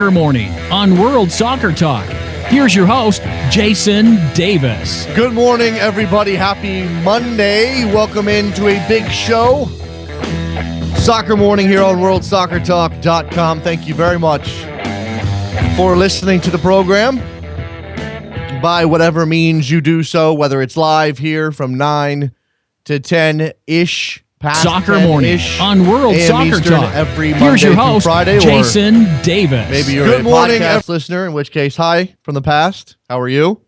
Soccer Morning on World Soccer Talk. Here's your host, Jason Davis. Good morning, everybody. Happy Monday. Welcome into a big show. Soccer Morning here on WorldSoccerTalk.com. Thank you very much for listening to the program. By whatever means you do so, whether it's live here from 9 to 10-ish. Soccer Morning on World Soccer Eastern Talk. Every Monday Here's your host, Friday, Jason Davis. Maybe you're a podcast listener, in which case, hi from the past. How are you?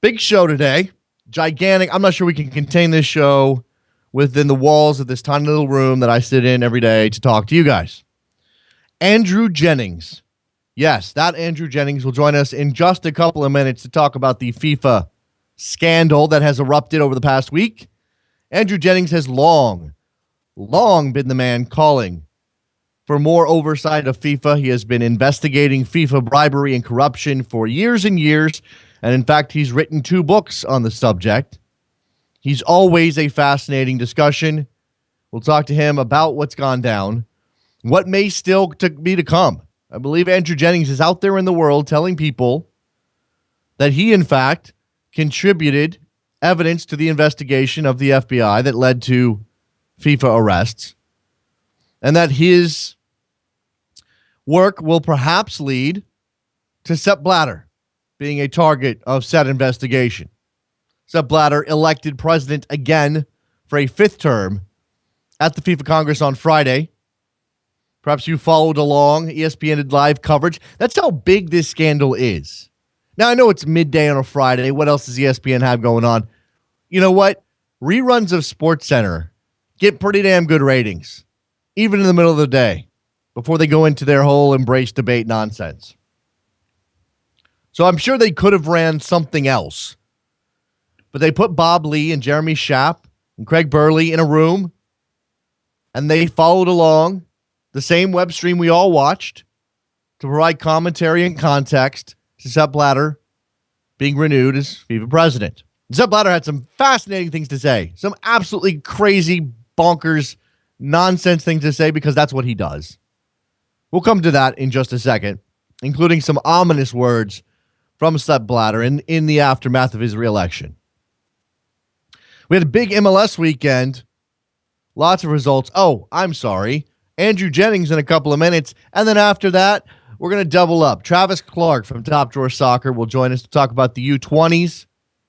Big show today. Gigantic. I'm not sure we can contain this show within the walls of this tiny little room that I sit in every day to talk to you guys. Andrew Jennings. Yes, that Andrew Jennings will join us in just a couple of minutes to talk about the FIFA scandal that has erupted over the past week. Andrew Jennings has long been the man calling for more oversight of FIFA. He has been investigating FIFA bribery and corruption for years and years, and in fact, he's written 2 books on the subject. He's always a fascinating discussion. We'll talk to him about what's gone down, what may still be to come. I believe Andrew Jennings is out there in the world telling people that he, in fact, contributed evidence to the investigation of the FBI that led to FIFA arrests, and that his work will perhaps lead to Sepp Blatter being a target of said investigation. Sepp Blatter elected president again for a 5th term at the FIFA Congress on Friday. Perhaps you followed along. ESPN did live coverage. That's how big this scandal is. Now, I know it's midday on a Friday. What else does ESPN have going on? You know what? Reruns of SportsCenter get pretty damn good ratings, even in the middle of the day, before they go into their whole embrace debate nonsense. So I'm sure they could have ran something else. But they put Bob Lee and Jeremy Schaap and Craig Burley in a room, and they followed along the same web stream we all watched to provide commentary and context to Sepp Blatter being renewed as FIFA president. Sepp Blatter had some fascinating things to say, some absolutely crazy, bonkers, nonsense things to say, because that's what he does. We'll come to that in just a second, including some ominous words from Sepp Blatter in the aftermath of his reelection. We had a big MLS weekend, lots of results. Oh, I'm sorry. Andrew Jennings in a couple of minutes, and then after that, we're going to double up. Travis Clark from Top Drawer Soccer will join us to talk about the U20s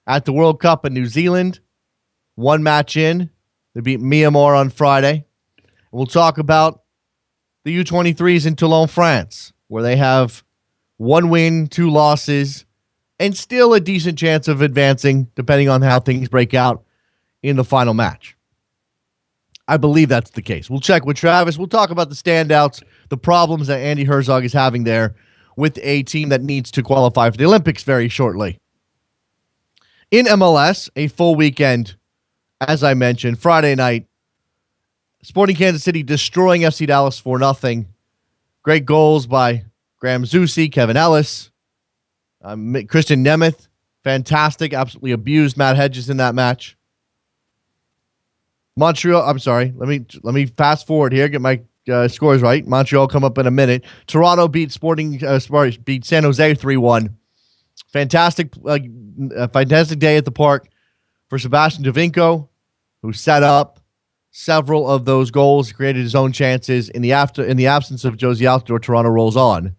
at the World Cup in New Zealand. 1 match in. They beat Myanmar on Friday. And we'll talk about the U23s in Toulon, France, where they have 1 win, 2 losses, and still a decent chance of advancing, depending on how things break out in the final match. I believe that's the case. We'll check with Travis. We'll talk about the standouts, the problems that Andy Herzog is having there with a team that needs to qualify for the Olympics very shortly. In MLS, a full weekend, as I mentioned, Friday night, Sporting Kansas City destroying FC Dallas 4-0. Great goals by Graham Zusi, Kevin Ellis, Christian Nemeth, fantastic, absolutely abused Matt Hedges in that match. Montreal, I'm sorry, let me fast forward here, get my scores right. Montreal come up in a minute. Toronto beat beat San Jose 3-1. Fantastic day at the park for Sebastian Giovinco, who set up several of those goals, created his own chances. In the absence of Josie Altidore, Toronto rolls on.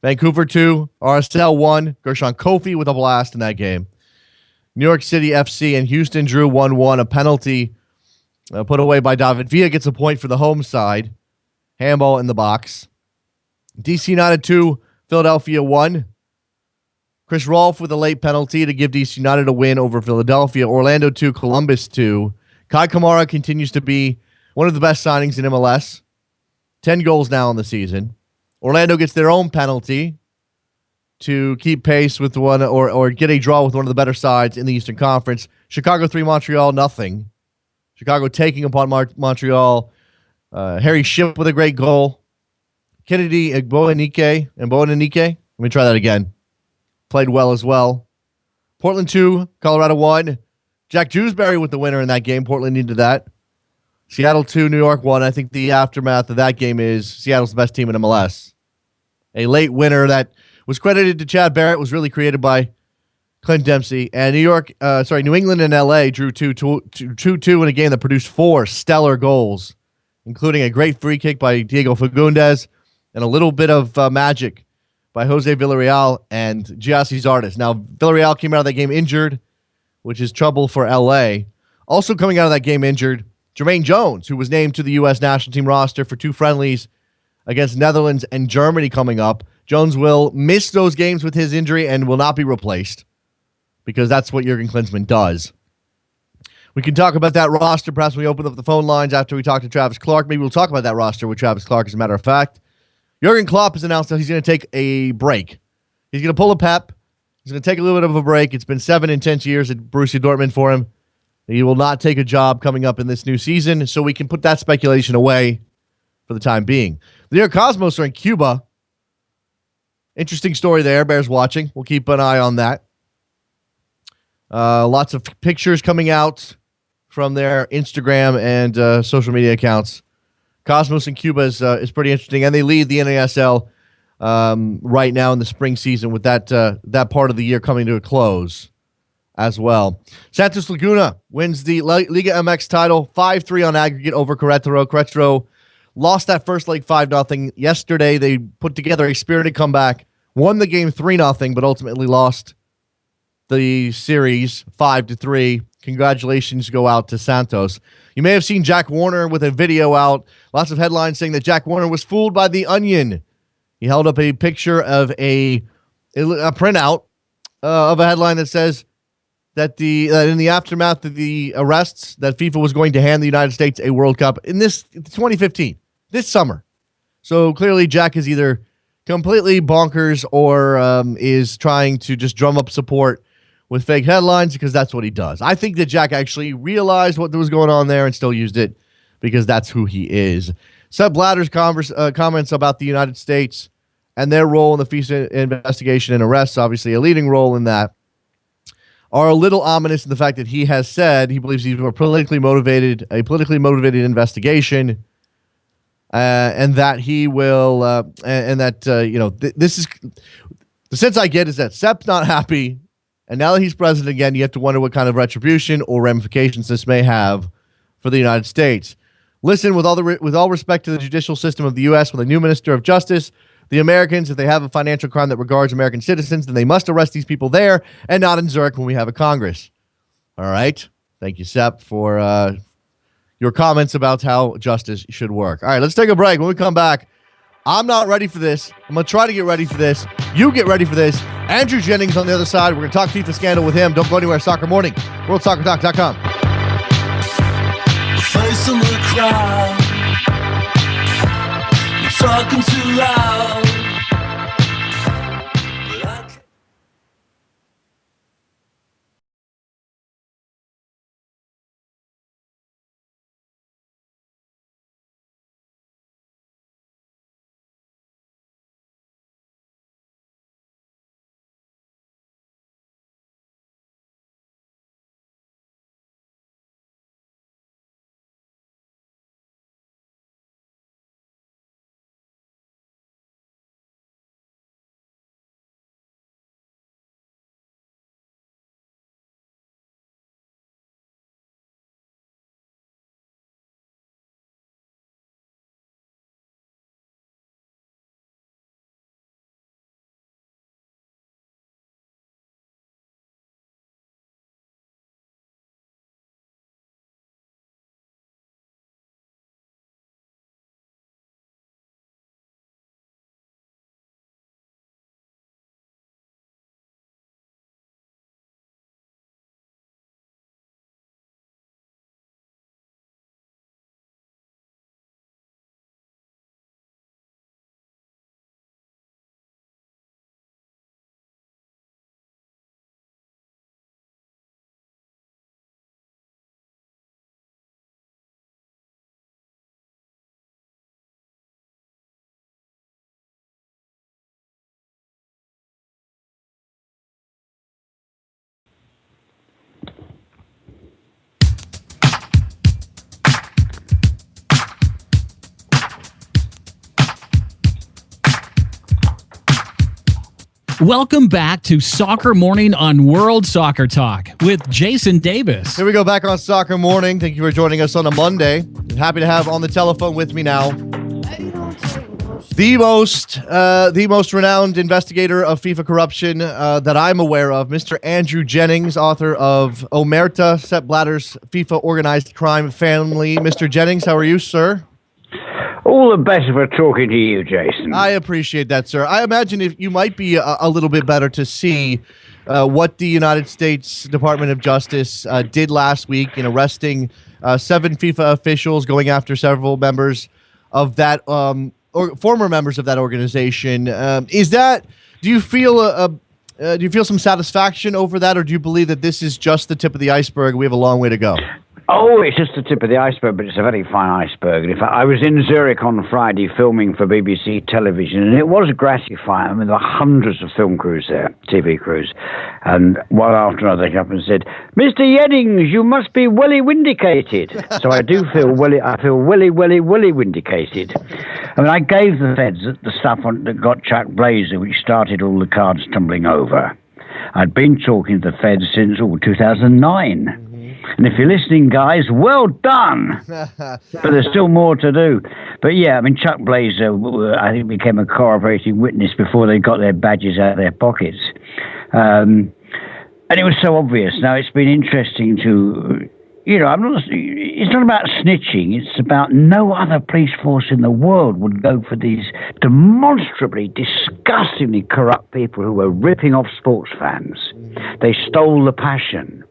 Vancouver 2, RSL 1. Gershon Kofi with a blast in that game. New York City FC and Houston drew 1-1. A penalty put away by David Villa gets a point for the home side. Handball in the box. DC United 2, Philadelphia 1. Chris Rolfe with a late penalty to give DC United a win over Philadelphia. Orlando 2, Columbus 2. Kai Kamara continues to be one of the best signings in MLS. 10 goals now in the season. Orlando gets their own penalty to keep pace with one or get a draw with one of the better sides in the Eastern Conference. Chicago 3, Montreal 0. Chicago taking upon Montreal. Harry Shipp with a great goal. Kennedy Igboanike. Let me try that again. Played well as well. Portland 2, Colorado 1. Jack Dewsbury with the winner in that game. Portland needed that. Seattle 2, New York 1. I think the aftermath of that game is Seattle's the best team in MLS. A late winner that was credited to Chad Barrett, was really created by Clint Dempsey. And New England and LA drew 2-2 in a game that produced 4 stellar goals, including a great free kick by Diego Fagundes and a little bit of magic by Jose Villarreal and Giassi Zardes. Now, Villarreal came out of that game injured, which is trouble for LA. Also coming out of that game injured, Jermaine Jones, who was named to the U.S. national team roster for 2 friendlies against Netherlands and Germany coming up. Jones will miss those games with his injury and will not be replaced because that's what Jurgen Klinsmann does. We can talk about that roster. Perhaps we open up the phone lines after we talk to Travis Clark. Maybe we'll talk about that roster with Travis Clark, as a matter of fact. Jurgen Klopp has announced that he's going to take a break. He's going to pull a Pep. He's going to take a little bit of a break. It's been 7 intense years at Borussia Dortmund for him. He will not take a job coming up in this new season, so we can put that speculation away for the time being. The New York Cosmos are in Cuba. Interesting story there. Bears watching. We'll keep an eye on that. Lots of pictures coming out from their Instagram and social media accounts. Cosmos in Cuba is pretty interesting, and they lead the NASL right now in the spring season with that part of the year coming to a close as well. Santos Laguna wins the Liga MX title 5-3 on aggregate over Querétaro. Querétaro lost that first leg 5-0. Yesterday, they put together a spirited comeback, won the game 3-0, but ultimately lost the series 5-3. Congratulations go out to Santos. You may have seen Jack Warner with a video out. Lots of headlines saying that Jack Warner was fooled by the Onion. He held up a picture of a printout of a headline that says that in the aftermath of the arrests, that FIFA was going to hand the United States a World Cup in 2015, this summer. So clearly Jack is either completely bonkers or is trying to just drum up support with fake headlines, because that's what he does. I think that Jack actually realized what was going on there and still used it because that's who he is. Seb Blatter's comments about the United States and their role in the FIFA investigation and arrests, obviously a leading role in that, are a little ominous in the fact that he has said he believes these were politically motivated investigation, and that he will, this is the sense I get is that Sep's not happy. And now that he's president again, you have to wonder what kind of retribution or ramifications this may have for the United States. Listen, with all respect to the judicial system of the U.S., with a new minister of justice, the Americans, if they have a financial crime that regards American citizens, then they must arrest these people there and not in Zurich when we have a Congress. All right. Thank you, Sepp, for your comments about how justice should work. All right, let's take a break. When we come back, I'm not ready for this. I'm going to try to get ready for this. You get ready for this. Andrew Jennings on the other side. We're going to talk FIFA scandal with him. Don't go anywhere. Soccer Morning. WorldSoccerTalk.com. Face in the crowd. You're talking too loud. Welcome back to Soccer Morning on World Soccer Talk with Jason Davis. Here we go back on Soccer Morning. Thank you for joining us on a Monday. Happy to have on the telephone with me now the most renowned investigator of FIFA corruption that I'm aware of, Mr. Andrew Jennings, author of Omerta, Sepp Blatter's FIFA Organized Crime Family. Mr. Jennings, how are you, sir? All the better for talking to you, Jason. I appreciate that, sir. I imagine if you might be a little bit better to see what the United States Department of Justice did last week in arresting 7 FIFA officials, going after several members of that, or former members of that organization. Do you feel some satisfaction over that, or do you believe that this is just the tip of the iceberg? We have a long way to go. Oh, it's just the tip of the iceberg, but it's a very fine iceberg. And in fact, I was in Zurich on Friday filming for BBC Television, and it was gratifying. I mean, there were hundreds of film crews there, TV crews. And one after another they came up and said, "Mr. Jennings, you must be welly vindicated." So I do feel welly vindicated. I mean, I gave the feds the stuff that got Chuck Blazer, which started all the cards tumbling over. I'd been talking to the feds since 2009. And if you're listening, guys, well done. But there's still more to do. But yeah, I mean, Chuck Blazer, I think, became a corroborating witness before they got their badges out of their pockets. And it was so obvious. Now, it's been interesting to, it's not about snitching. It's about no other police force in the world would go for these demonstrably, disgustingly corrupt people who were ripping off sports fans. They stole the passion.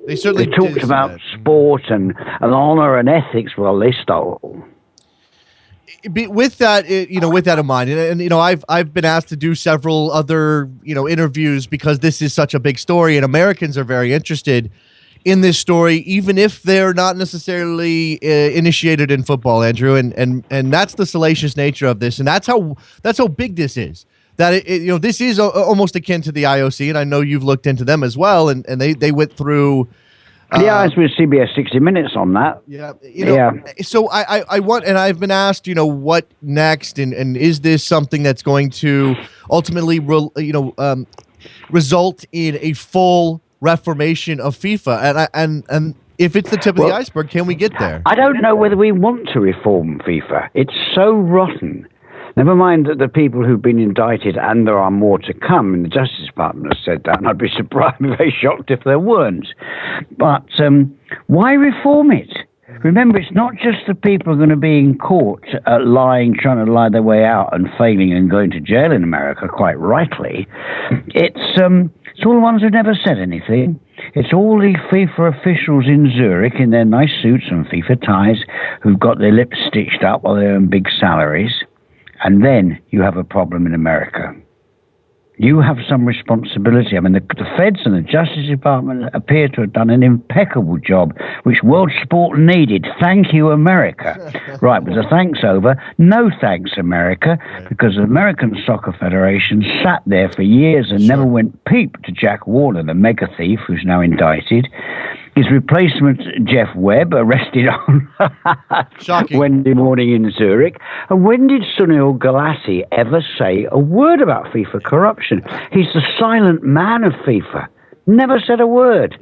They certainly talked about sport and honor and ethics. Well, they stole. With that, with that in mind, and I've been asked to do several other interviews because this is such a big story, and Americans are very interested in this story, even if they're not necessarily initiated in football, Andrew, and that's the salacious nature of this, and that's how big this is. That this is almost akin to the IOC, and I know you've looked into them as well, and they went through. I was with CBS 60 Minutes on that. Yeah, So I want, and I've been asked, what next, and is this something that's going to ultimately, result in a full reformation of FIFA, and if it's the tip of the iceberg, can we get there? I don't know whether we want to reform FIFA. It's so rotten. Never mind that the people who've been indicted, and there are more to come, and the Justice Department has said that, and I'd be surprised, very shocked if there weren't. But why reform it? Remember, it's not just the people who are going to be in court lying, trying to lie their way out and failing and going to jail in America, quite rightly. It's all the ones who never said anything. It's all the FIFA officials in Zurich in their nice suits and FIFA ties who've got their lips stitched up while they earn big salaries. And then you have a problem in America. You have some responsibility. I mean, the feds and the Justice Department appear to have done an impeccable job, which world sport needed. Thank you, America. Right, was the thanks over? No thanks, America, because the American Soccer Federation sat there for years and never went peep to Jack Warner, the mega thief who's now indicted. His replacement, Jeff Webb, arrested on Wednesday morning in Zurich. And when did Sunil Gulati ever say a word about FIFA corruption? He's the silent man of FIFA. Never said a word.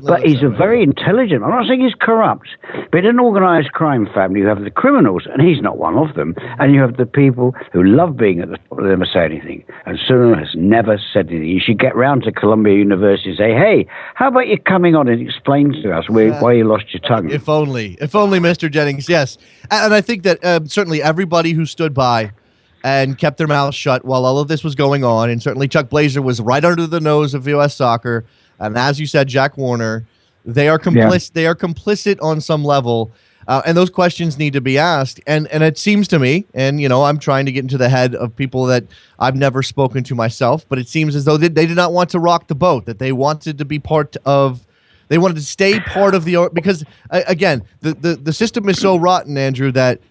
But he's a very intelligent. I'm not saying he's corrupt, but in an organised crime family, you have the criminals, and he's not one of them, and you have the people who love being at the top, they never say anything. And Sunil has never said anything. You should get round to Columbia University and say, "Hey, how about you coming on and explain to us why you lost your tongue?" If only, Mr. Jennings. Yes, and I think that certainly everybody who stood by and kept their mouths shut while all of this was going on. And certainly Chuck Blazer was right under the nose of U.S. soccer. And as you said, Jack Warner, they are complicit. Yeah. They are complicit on some level. And those questions need to be asked. And it seems to me, and, I'm trying to get into the head of people that I've never spoken to myself, but it seems as though they did not want to rock the boat, that they wanted to be they wanted to stay part of because, again, the system is so rotten, Andrew, that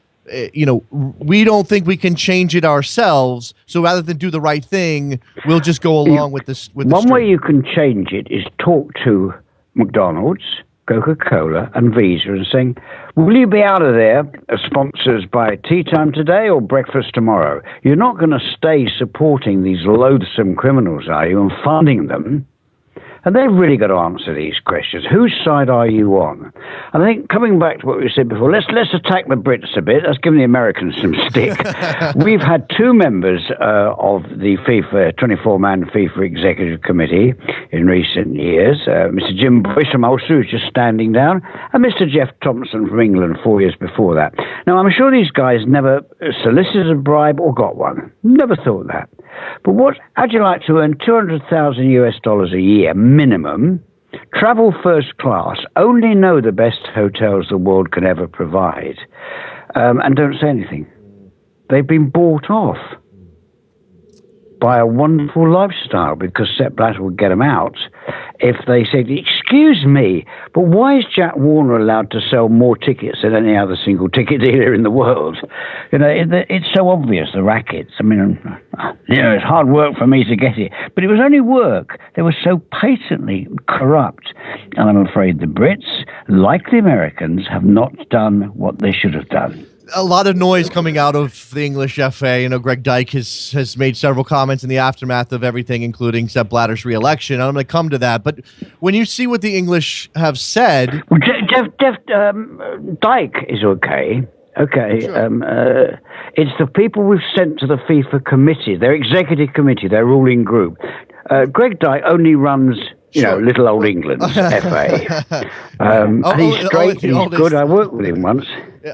we don't think we can change it ourselves. So rather than do the right thing, we'll just go along with this. One way you can change it is talk to McDonald's, Coca-Cola and Visa and saying, will you be out of there as sponsors by tea time today or breakfast tomorrow? You're not going to stay supporting these loathsome criminals, are you, and funding them? And they've really got to answer these questions. Whose side are you on? And I think, coming back to what we said before, let's attack the Brits a bit. Let's give the Americans some stick. We've had two members of the FIFA, 24-man FIFA Executive Committee in recent years, Mr. Jim Boyce from Ulster, who's just standing down, and Mr. Jeff Thompson from England 4 years before that. Now, I'm sure these guys never solicited a bribe or got one. Never thought that. But how'd you like to earn $200,000 a year minimum, travel first class, only know the best hotels the world can ever provide, and don't say anything? They've been bought off by a wonderful lifestyle because Sepp Blatter would get them out if they said, excuse me, but why is Jack Warner allowed to sell more tickets than any other single ticket dealer in the world? You know, it's so obvious, the rackets. I mean, it's hard work for me to get it, but it was only work. They were so patently corrupt. And I'm afraid the Brits, like the Americans, have not done what they should have done. A lot of noise coming out of the English FA. You know, Greg Dyke has made several comments in the aftermath of everything, including Sepp Blatter's re-election. I'm going to come to that. But when you see what the English have said... Well, Jeff Dyke is okay. Okay. Sure. It's the people we've sent to the FIFA committee, their executive committee, their ruling group. Greg Dyke only runs... little old England's FA. And he's straight, he's good. I worked with him once.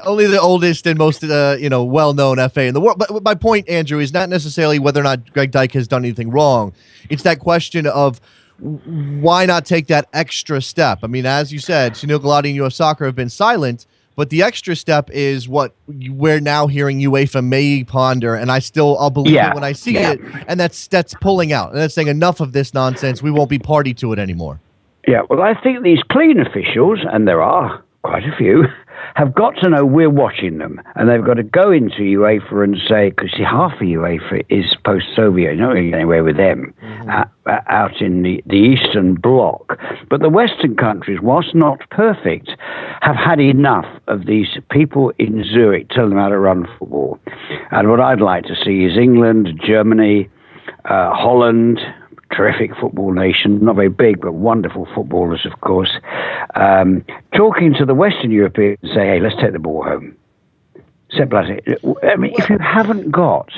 Only the oldest and most, well-known FA in the world. But my point, Andrew, is not necessarily whether or not Greg Dyke has done anything wrong. It's that question of why not take that extra step? I mean, as you said, Sunil Gulati and US Soccer have been silent, but the extra step is what we're now hearing UEFA may ponder, and I'll believe it when I see it, and that's pulling out. And that's saying enough of this nonsense. We won't be party to it anymore. Yeah, well, I think these clean officials, and there are quite a few, have got to know we're watching them, and they've got to go into UEFA and say, because half of UEFA is post-Soviet, you're not going to get anywhere with them, out in the Eastern Bloc. But the Western countries, whilst not perfect, have had enough of these people in Zurich telling them how to run football. And what I'd like to see is England, Germany, Holland, terrific football nation, not very big, but wonderful footballers, of course, talking to the Western Europeans and say, hey, let's take the ball home. Sepp Blatter, I mean, if you haven't got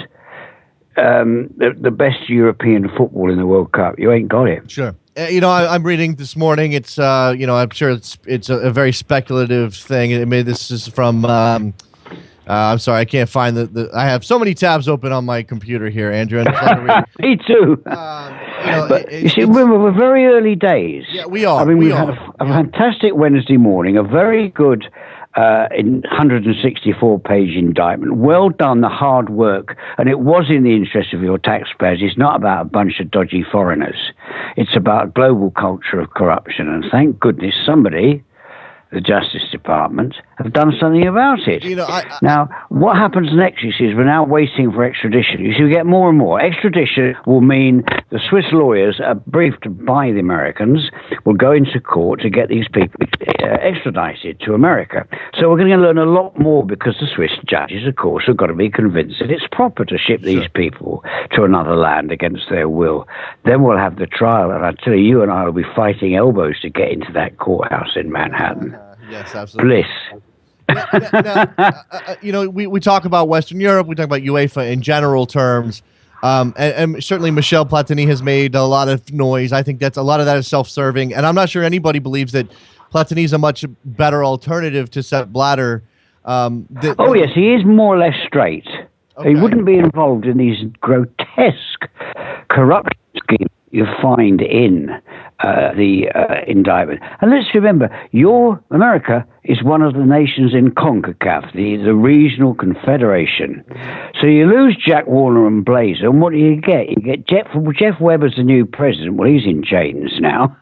the best European football in the World Cup, you ain't got it. Sure. I'm reading this morning. It's, I'm sure it's a very speculative thing. This is from... I'm sorry, I can't find I have so many tabs open on my computer here, Andrew. Me too. You see, remember, we're very early days. Yeah, we are. I mean, we've had a fantastic Wednesday morning, a very good 164-page indictment. Well done, the hard work. And it was in the interest of your taxpayers. It's not about a bunch of dodgy foreigners. It's about a global culture of corruption. And thank goodness somebody... the Justice Department, have done something about it. Now, what happens next, you see, is we're now waiting for extradition. You see, we get more and more. Extradition will mean the Swiss lawyers are briefed by the Americans, will go into court to get these people extradited to America. So we're going to learn a lot more because the Swiss judges, of course, have got to be convinced that it's proper to ship these people to another land against their will. Then we'll have the trial, and I tell you and I will be fighting elbows to get into that courthourse in Manhattan. Yes, absolutely. Bliss. We talk about Western Europe, we talk about UEFA in general terms, and certainly Michel Platini has made a lot of noise. I think a lot of that is self-serving, and I'm not sure anybody believes that Platini is a much better alternative to Sepp Blatter. Yes, he is more or less straight. Okay. He wouldn't be involved in these grotesque corruption schemes you find in the indictment. And let's remember, America is one of the nations in CONCACAF, the regional confederation. So you lose Jack Warner and Blazer, and what do you get? You get Jeff Webber's the new president. Well, he's in chains now.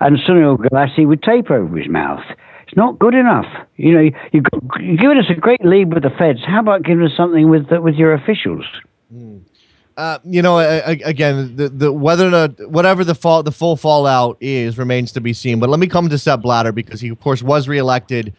And Sunil Gulati with tape over his mouth. It's not good enough. You're giving us a great lead with the feds. How about giving us something with your officials? Again, the whether or not whatever the full fallout is remains to be seen. But let me come to Sepp Blatter because he, of course, was reelected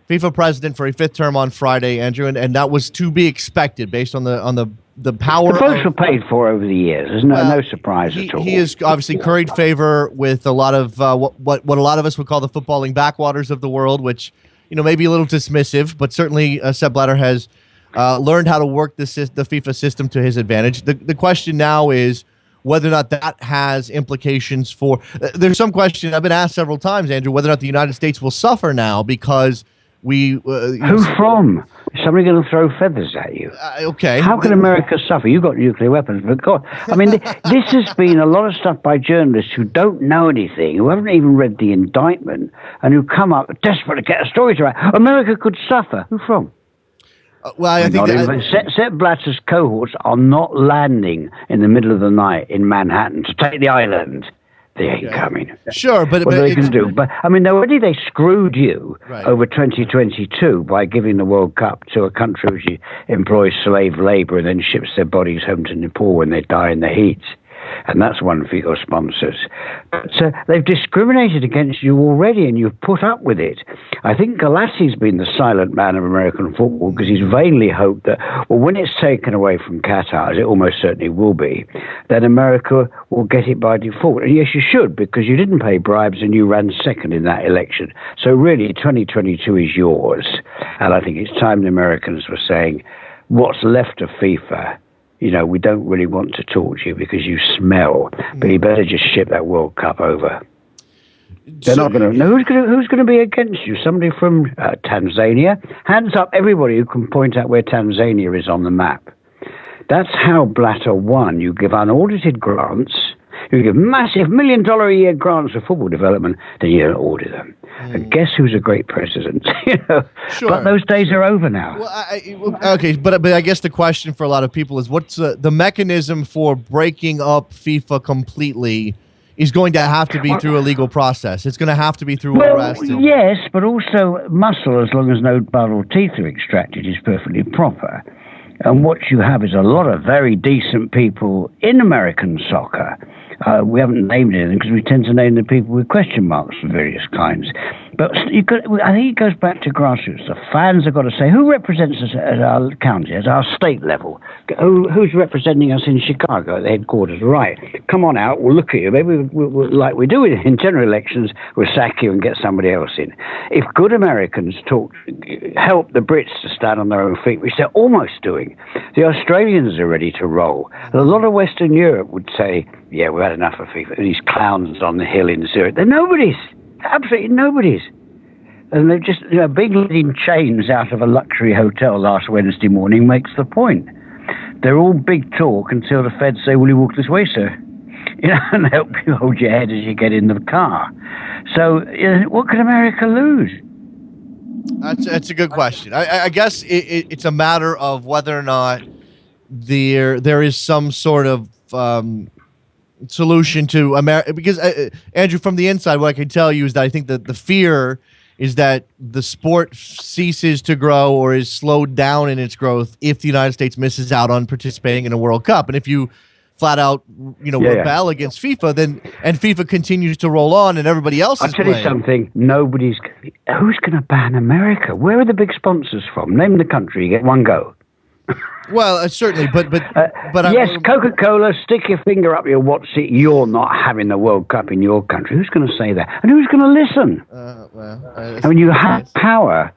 FIFA president for a 5th term on Friday, Andrew, and that was to be expected based on the power. The votes were paid for over the years. There's no surprise at all. He has obviously curried favor with a lot of what a lot of us would call the footballing backwaters of the world, which may be a little dismissive, but certainly Sepp Blatter has learned how to work the FIFA system to his advantage. The question now is whether or not that has implications for. There's some question I've been asked several times, Andrew, whether or not the United States will suffer now because we. Who from? Is somebody going to throw feathers at you? Okay. How can America suffer? You've got nuclear weapons, but God, I mean, this has been a lot of stuff by journalists who don't know anything, who haven't even read the indictment, and who come up desperate to get a story to write. America could suffer. Who from? I think Sepp Blatter's cohorts are not landing in the middle of the night in Manhattan to take the island. They ain't coming. Sure, but what are they going to do? But I mean, they screwed you over 2022 by giving the World Cup to a country which employs slave labor and then ships their bodies home to Nepal when they die in the heat. And that's one for your sponsors. But they've discriminated against you already, and you've put up with it. I think Galassi's been the silent man of American football because he's vainly hoped that, when it's taken away from Qatar, as it almost certainly will be, then America will get it by default. And yes, you should, because you didn't pay bribes and you ran second in that election. So really, 2022 is yours. And I think it's time the Americans were saying, what's left of FIFA, we don't really want to talk to you because you smell, but you better just ship that World Cup over. They're not going to. Who's going to be against you? Somebody from Tanzania? Hands up, everybody who can point out where Tanzania is on the map. That's how Blatter won. You give unaudited grants. You give massive $1 million a year grants for football development, then you don't audit them. And guess who's a great president? Sure. But those days are over now. Okay, but I guess the question for a lot of people is what's the mechanism for breaking up FIFA completely is going to have to be through a legal process. It's going to have to be through arrest. Yes, but also muscle, as long as no blood or teeth are extracted, is perfectly proper. And what you have is a lot of very decent people in American soccer. We haven't named anything because we tend to name the people with question marks of various kinds. But I think it goes back to grassroots. The fans have got to say, who represents us at our county, at our state level? Who's representing us in Chicago at the headquarters? Right, come on out, we'll look at you. Maybe we'll like we do in general elections, we'll sack you and get somebody else in. If good Americans help the Brits to stand on their own feet, which they're almost doing, the Australians are ready to roll. And a lot of Western Europe would say, yeah, we've had enough of FIFA. These clowns on the hill in Zurich, they're nobodies. Absolutely nobody's. And they're just, being led in chains out of a luxury hotel last Wednesday morning makes the point. They're all big talk until the feds say, will you walk this way, sir? And help you hold your head as you get in the car. So what can America lose? That's a good question. I guess it's a matter of whether or not there is some sort of solution to America, because Andrew, from the inside, what I can tell you is that I think that the fear is that the sport ceases to grow or is slowed down in its growth if the United States misses out on participating in a World Cup. And if you flat out, rebel against FIFA, then and FIFA continues to roll on and everybody else is playing. I'll tell you something. Who's going to ban America? Where are the big sponsors from? Name the country. You get one go. Well, certainly, but yes, Coca-Cola, stick your finger up your what's-it, you're not having the World Cup in your country. Who's going to say that? And who's going to listen? I mean, you have power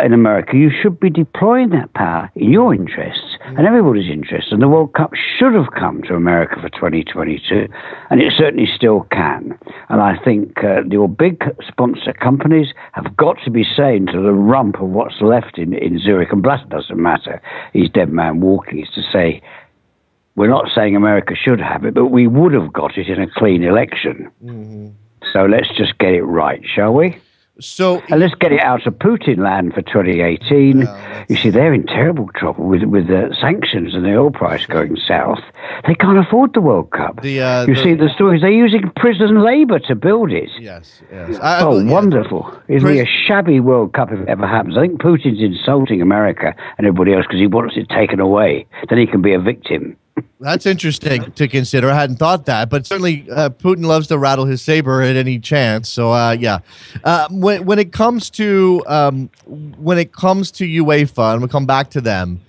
in America. You should be deploying that power in your interests and everybody's interests. And the World Cup should have come to America for 2022, and it certainly still can. And I think your big sponsor companies have got to be saying to the rump of what's left in Zurich, and Blatter doesn't matter, he's dead man walking, is to say, we're not saying America should have it, but we would have got it in a clean election. Mm-hmm. So let's just get it right, shall we? And let's get it out of Putin land for 2018. You see, they're in terrible trouble with the sanctions and the oil price going south. They can't afford the World Cup. See the stories. They're using prison labor to build it. Yes. Wonderful. It'll be a shabby World Cup if it ever happens. I think Putin's insulting America and everybody else because he wants it taken away. Then he can be a victim. That's interesting to consider. I hadn't thought that, but certainly Putin loves to rattle his saber at any chance. So yeah, when it comes to UEFA, and we'll come back to them.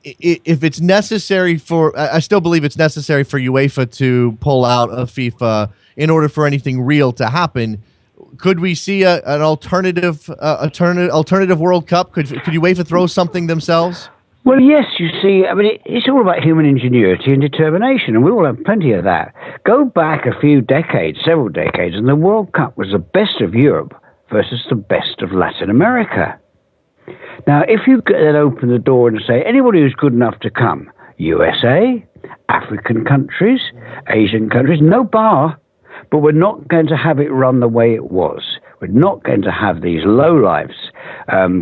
If it's necessary I still believe it's necessary for UEFA to pull out of FIFA in order for anything real to happen. Could we see an alternative World Cup? Could UEFA throw something themselves? Well, yes, you see, I mean, it's all about human ingenuity and determination, and we all have plenty of that. Go back a few decades, several decades, and the World Cup was the best of Europe versus the best of Latin America. Now, if you then open the door and say, anybody who's good enough to come, USA, African countries, Asian countries, no bar, but we're not going to have it run the way it was. We're not going to have these lowlifes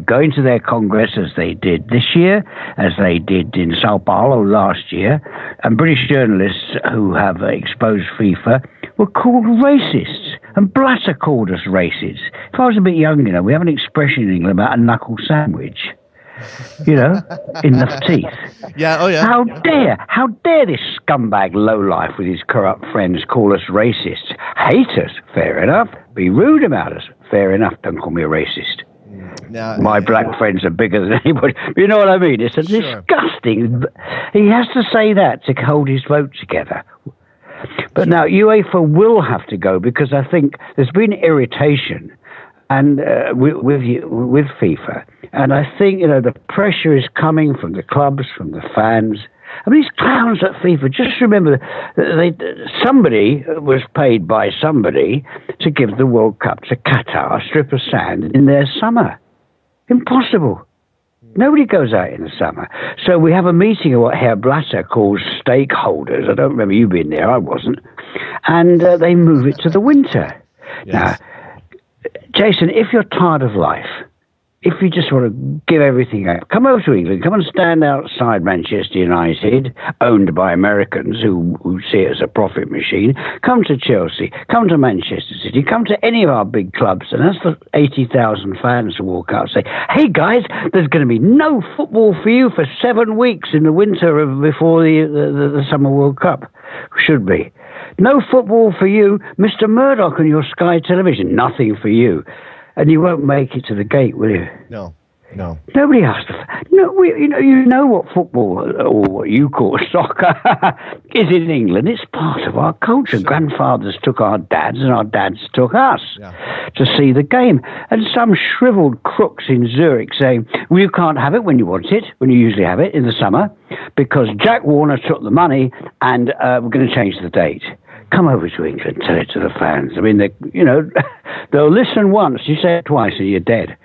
going to their Congress as they did this year, as they did in Sao Paulo last year, and British journalists who have exposed FIFA were called racists, and Blatter called us racists. If I was a bit younger, we have an expression in England about a knuckle sandwich. In the teeth. Yeah, oh yeah. How dare this scumbag lowlife with his corrupt friends call us racists? Hate us, fair enough. Be rude about us, fair enough. Don't call me a racist. My black friends are bigger than anybody. You know what I mean? It's a disgusting. He has to say that to hold his vote together. But now UEFA will have to go because I think there's been irritation and with FIFA. And I think, the pressure is coming from the clubs, from the fans. I mean, these clowns at FIFA, just remember, somebody was paid by somebody to give the World Cup to Qatar, a strip of sand in their summer. Impossible. Nobody goes out in the summer. So we have a meeting of what Herr Blatter calls stakeholders. I don't remember you being there. I wasn't. And they move it to the winter. Yes. Now, Jason, if you're tired of life, if you just want to give everything up, come over to England, come and stand outside Manchester United, owned by Americans who see it as a profit machine. Come to Chelsea, come to Manchester City, come to any of our big clubs, and that's the 80,000 fans who walk out and say, hey guys, there's going to be no football for you for 7 weeks in the winter before the Summer World Cup. Should be. No football for you, Mr. Murdoch and your Sky Television. Nothing for you. And you won't make it to the gate, will you? No. Nobody has to. No, you know what football, or what you call soccer, is in England. It's part of our culture. Grandfathers took our dads, and our dads took us to see the game. And some shriveled crooks in Zurich saying, well, you can't have it when you want it, when you usually have it in the summer, because Jack Warner took the money, and we're going to change the date. Come over to England, tell it to the fans. I mean, they'll listen once. You say it twice, and you're dead.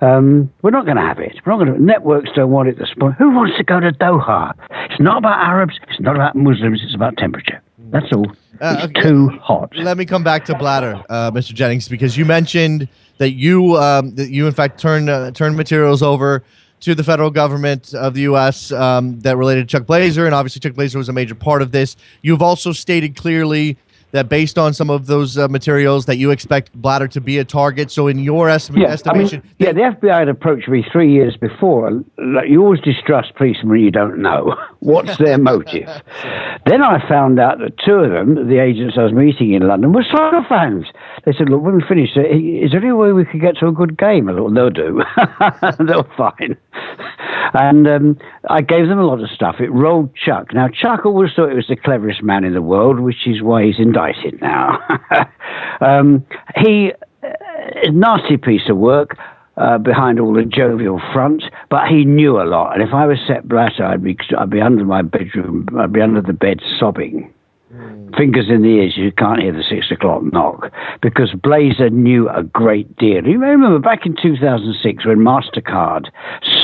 We're not going to have it. Networks don't want it. Who wants to go to Doha? It's not about Arabs. It's not about Muslims. It's about temperature. That's all. It's too hot. Let me come back to Blatter, Mr. Jennings, because you mentioned that you in fact turned materials over to the federal government of the U.S. That related to Chuck Blazer, and obviously Chuck Blazer was a major part of this. You've also stated clearly that based on some of those materials that you expect Blatter to be a target. So in your estimation... the FBI had approached me 3 years before. You always distrust policemen when you don't know. What's their motive? Then I found out that two of them, the agents I was meeting in London, were soccer fans. They said, look, when we finish, is there any way we could get to a good game? I thought, they'll do. They'll fine. And I gave them a lot of stuff. It rolled Chuck. Now, Chuck always thought he was the cleverest man in the world, which is why he's indicted now. He, a nasty piece of work behind all the jovial front, but he knew a lot. And if I was Sepp Blatter, I'd be under my bedroom, I'd be under the bed sobbing. Fingers in the ears, you can't hear the 6 o'clock knock, because Blazer knew a great deal. You may remember back in 2006 when MasterCard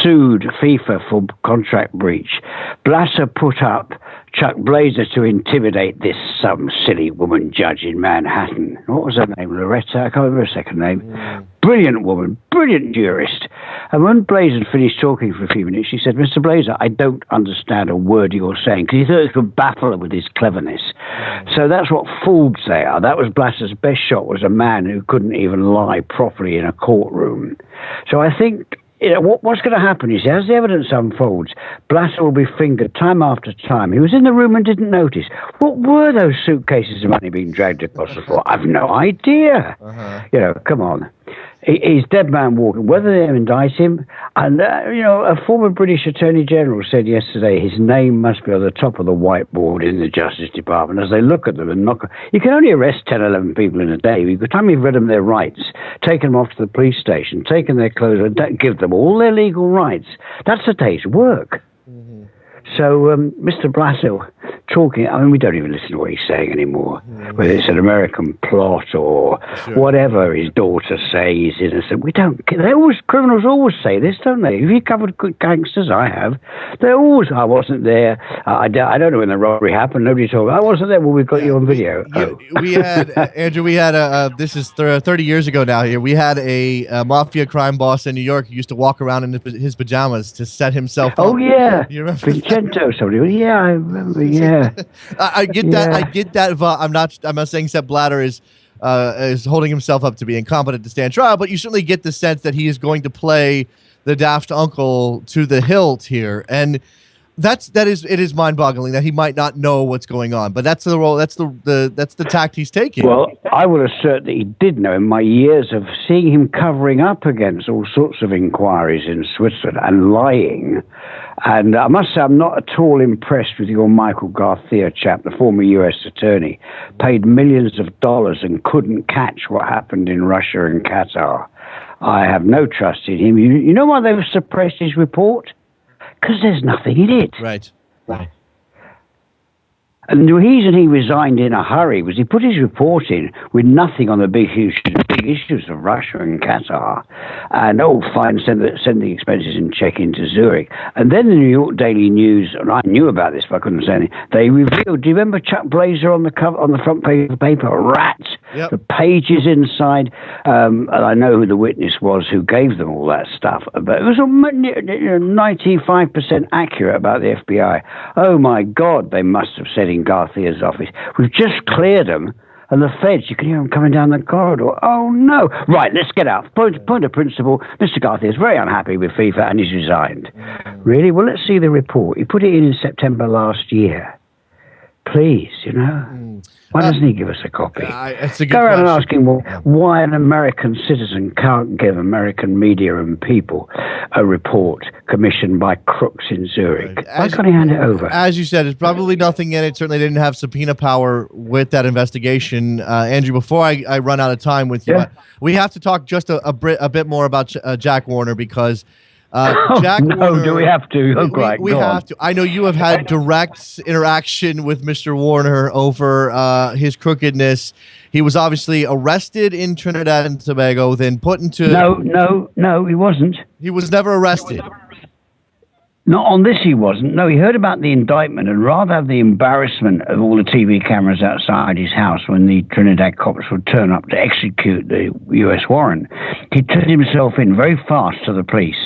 sued FIFA for contract breach, Blatter put up Chuck Blazer to intimidate this some silly woman judge in Manhattan. What was her name? Loretta? I can't remember her second name. Brilliant woman, brilliant jurist. And when Blazer finished talking for a few minutes, she said, Mr. Blazer, I don't understand a word you're saying, because he thought it could baffle her with his cleverness. So that's what fools they are. That was Blatter's best shot, was a man who couldn't even lie properly in a courtroom. So I think what's going to happen is, as the evidence unfolds, Blatter will be fingered time after time. He was in the room and didn't notice. What were those suitcases of money being dragged across the floor? I've no idea. Come on. He's dead man walking. Whether they indict him, and a former British Attorney General said yesterday his name must be on the top of the whiteboard in the Justice Department as they look at them and knock. You can only arrest 10, 11 people in a day. By the time you've read them their rights, taken them off to the police station, taken their clothes, and give them all their legal rights, that's a day's work. So Mr. Blatter talking, I mean, we don't even listen to what he's saying anymore, whether it's an American plot or whatever his daughter says he's innocent. We don't, criminals always say this, don't they? If you covered good gangsters, I have, they're always, I wasn't there, I don't know when the robbery happened, nobody told me, I wasn't there when we got you on video. We had, Andrew, this is 30 years ago now here, we had a mafia crime boss in New York who used to walk around in his pajamas to set himself up. Oh, yeah. You remember Vincenzo, somebody. Yeah, I remember. Yeah, I get that. I get that. I'm not saying Sepp Blatter is holding himself up to be incompetent to stand trial, but you certainly get the sense that he is going to play the daft uncle to the hilt here, and it is mind-boggling that he might not know what's going on, but that's the role. That's the tact he's taking. Well, I will assert that he did know in my years of seeing him covering up against all sorts of inquiries in Switzerland and lying. And I must say, I'm not at all impressed with your Michael Garcia chap, the former U.S. attorney, paid millions of dollars and couldn't catch what happened in Russia and Qatar. I have no trust in him. You know why they've suppressed his report? Because there's nothing in it. Right. And the reason he resigned in a hurry was he put his report in with nothing on the big issues of Russia and Qatar. And, fine, send the expenses and check into Zurich. And then the New York Daily News, and I knew about this, but I couldn't say anything, they revealed, do you remember Chuck Blazer on the front page of the paper? A rat. Yep. The pages inside. And I know who the witness was who gave them all that stuff. But it was 95% accurate about the FBI. Oh, my God, they must have said in Garcia's office, we've just cleared them, and the feds, you can hear them coming down the corridor. Oh, no. Right, let's get out. Point of principle, Mr. Garcia is very unhappy with FIFA and he's resigned. Really? Well, let's see the report. He put it in September last year. Please, Why doesn't he give us a copy? That's a good Go around and question. ask him why an American citizen can't give American media and people a report commissioned by crooks in Zurich. Why can't he hand it over? As you said, there's probably nothing in it. Certainly didn't have subpoena power with that investigation. Andrew, before I run out of time with you, we have to talk just a bit more about Jack Warner because Jack Warner, do we have to? We have to. I know you have had direct interaction with Mr. Warner over his crookedness. He was obviously arrested in Trinidad and Tobago, then put into... No, he wasn't. He was never arrested. Not on this he wasn't. No, he heard about the indictment and rather have the embarrassment of all the TV cameras outside his house when the Trinidad cops would turn up to execute the U.S. warrant, he turned himself in very fast to the police.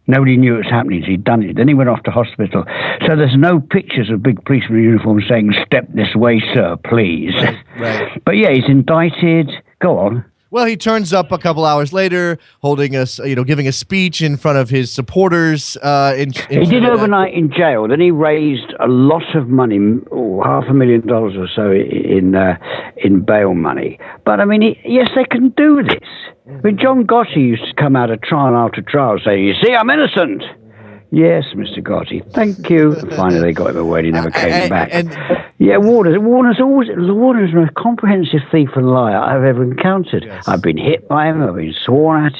Nobody knew it was happening. He'd done it. Then he went off to hospital. So there's no pictures of big policemen in uniform saying, "Step this way, sir, please." Right. But yeah, he's indicted. Go on. Well, he turns up a couple hours later, holding giving a speech in front of his supporters. He did overnight in jail. Then he raised a lot of money, $500,000 or so in bail money. But I mean, yes, they can do this. I mean, John Gotti used to come out of trial after trial saying, "You see, I'm innocent." Yes, Mr. Gotti, thank you. And finally, they got him away. He never came back. Warner's the most comprehensive thief and liar I've ever encountered. Yes. I've been hit by him. I've been sworn at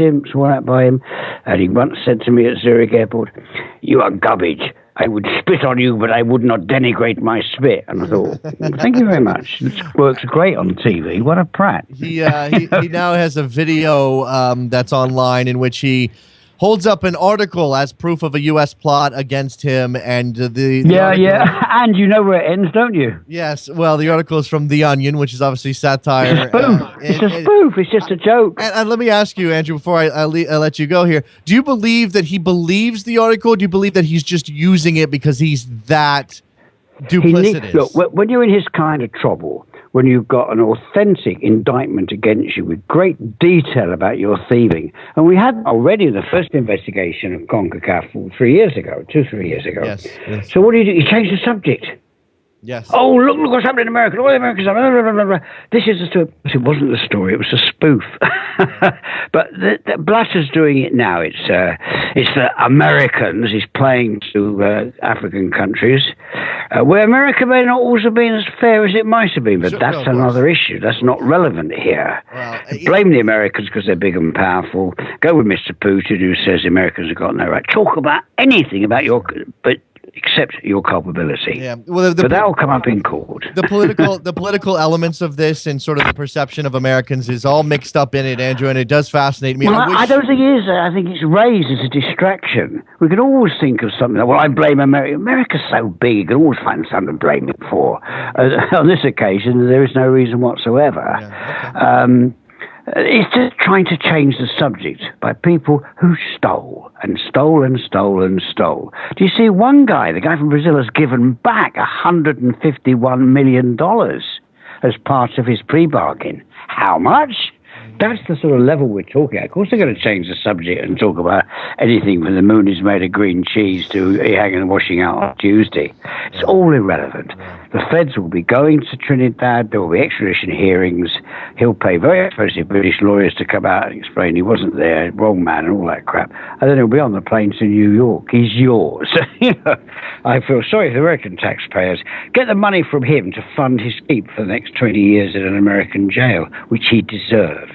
by him. And he once said to me at Zurich Airport, "You are garbage. I would spit on you, but I would not denigrate my spit." And I thought, thank you very much. It works great on TV. What a prat. He now has a video that's online in which he holds up an article as proof of a U.S. plot against him, and the article, and you know where it ends, don't you? Yes, well, the article is from The Onion, which is obviously satire. It's a spoof. It's a spoof. It's just a joke. And let me ask you, Andrew, before I let you go here, do you believe that he believes the article, or do you believe that he's just using it because he's that duplicitous? Look, when you're in his kind of trouble, when you've got an authentic indictment against you with great detail about your thieving. And we had already the first investigation of CONCACAF 3 years ago, 3 years ago. Yes. So what do? You change the subject. Yes. Oh, look what's happening in America. All the Americans are... Blah, blah, blah, blah. This is the story. It wasn't the story. It was a spoof. But Blatter's doing it now. It's the Americans. He's playing to African countries, where America may not always have been as fair as it might have been. But Sure, that's another issue. That's not relevant here. Well, Blame the Americans because they're big and powerful. Go with Mr. Putin, who says the Americans have got no right. Talk about anything about except your culpability. Yeah, well, but that will come up in court. The political elements of this and sort of the perception of Americans is all mixed up in it, Andrew, and it does fascinate me. Well, I don't think it is. I think it's raised as a distraction. We can always think of something like, well, I blame America. America's so big, you can always find something to blame it for. On this occasion, there is no reason whatsoever. Yeah, okay. It's just trying to change the subject by people who stole and stole and stole and stole. Do you see one guy, the guy from Brazil, has given back $151 million as part of his pre-bargain? How much? That's the sort of level we're talking at. Of course, they're going to change the subject and talk about anything from the moon is made of green cheese to hanging and washing out on Tuesday. It's all irrelevant. The feds will be going to Trinidad. There will be extradition hearings. He'll pay very expensive British lawyers to come out and explain he wasn't there, wrong man, and all that crap. And then he'll be on the plane to New York. He's yours. I feel sorry for the American taxpayers. Get the money from him to fund his keep for the next 20 years in an American jail, which he deserves.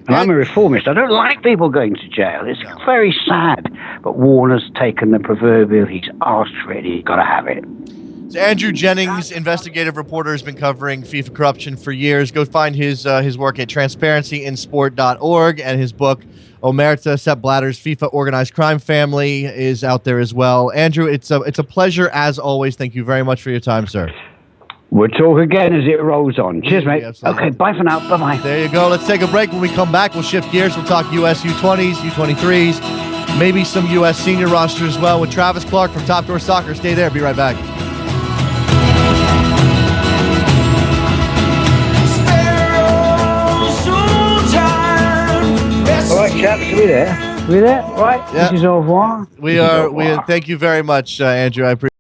And I'm a reformist. I don't like people going to jail. It's very sad. But Warner's taken the proverbial, he's asked for it, he's got to have it. So Andrew Jennings, investigative reporter, has been covering FIFA corruption for years. Go find his work at transparencyinsport.org, and his book, Omerta, Sepp Blatter's FIFA Organized Crime Family, is out there as well. Andrew, it's a pleasure as always. Thank you very much for your time, sir. We'll talk again as it rolls on. Cheers, mate. Absolutely. Okay, bye for now. Bye-bye. There you go. Let's take a break. When we come back, we'll shift gears. We'll talk U.S. U20s, U23s, maybe some U.S. senior roster as well with Travis Clark from Top Door Soccer. Stay there. Be right back. All right, chaps. Are we there? Are we there? Right. Yeah. This is au revoir. We are. Thank you very much, Andrew. I appreciate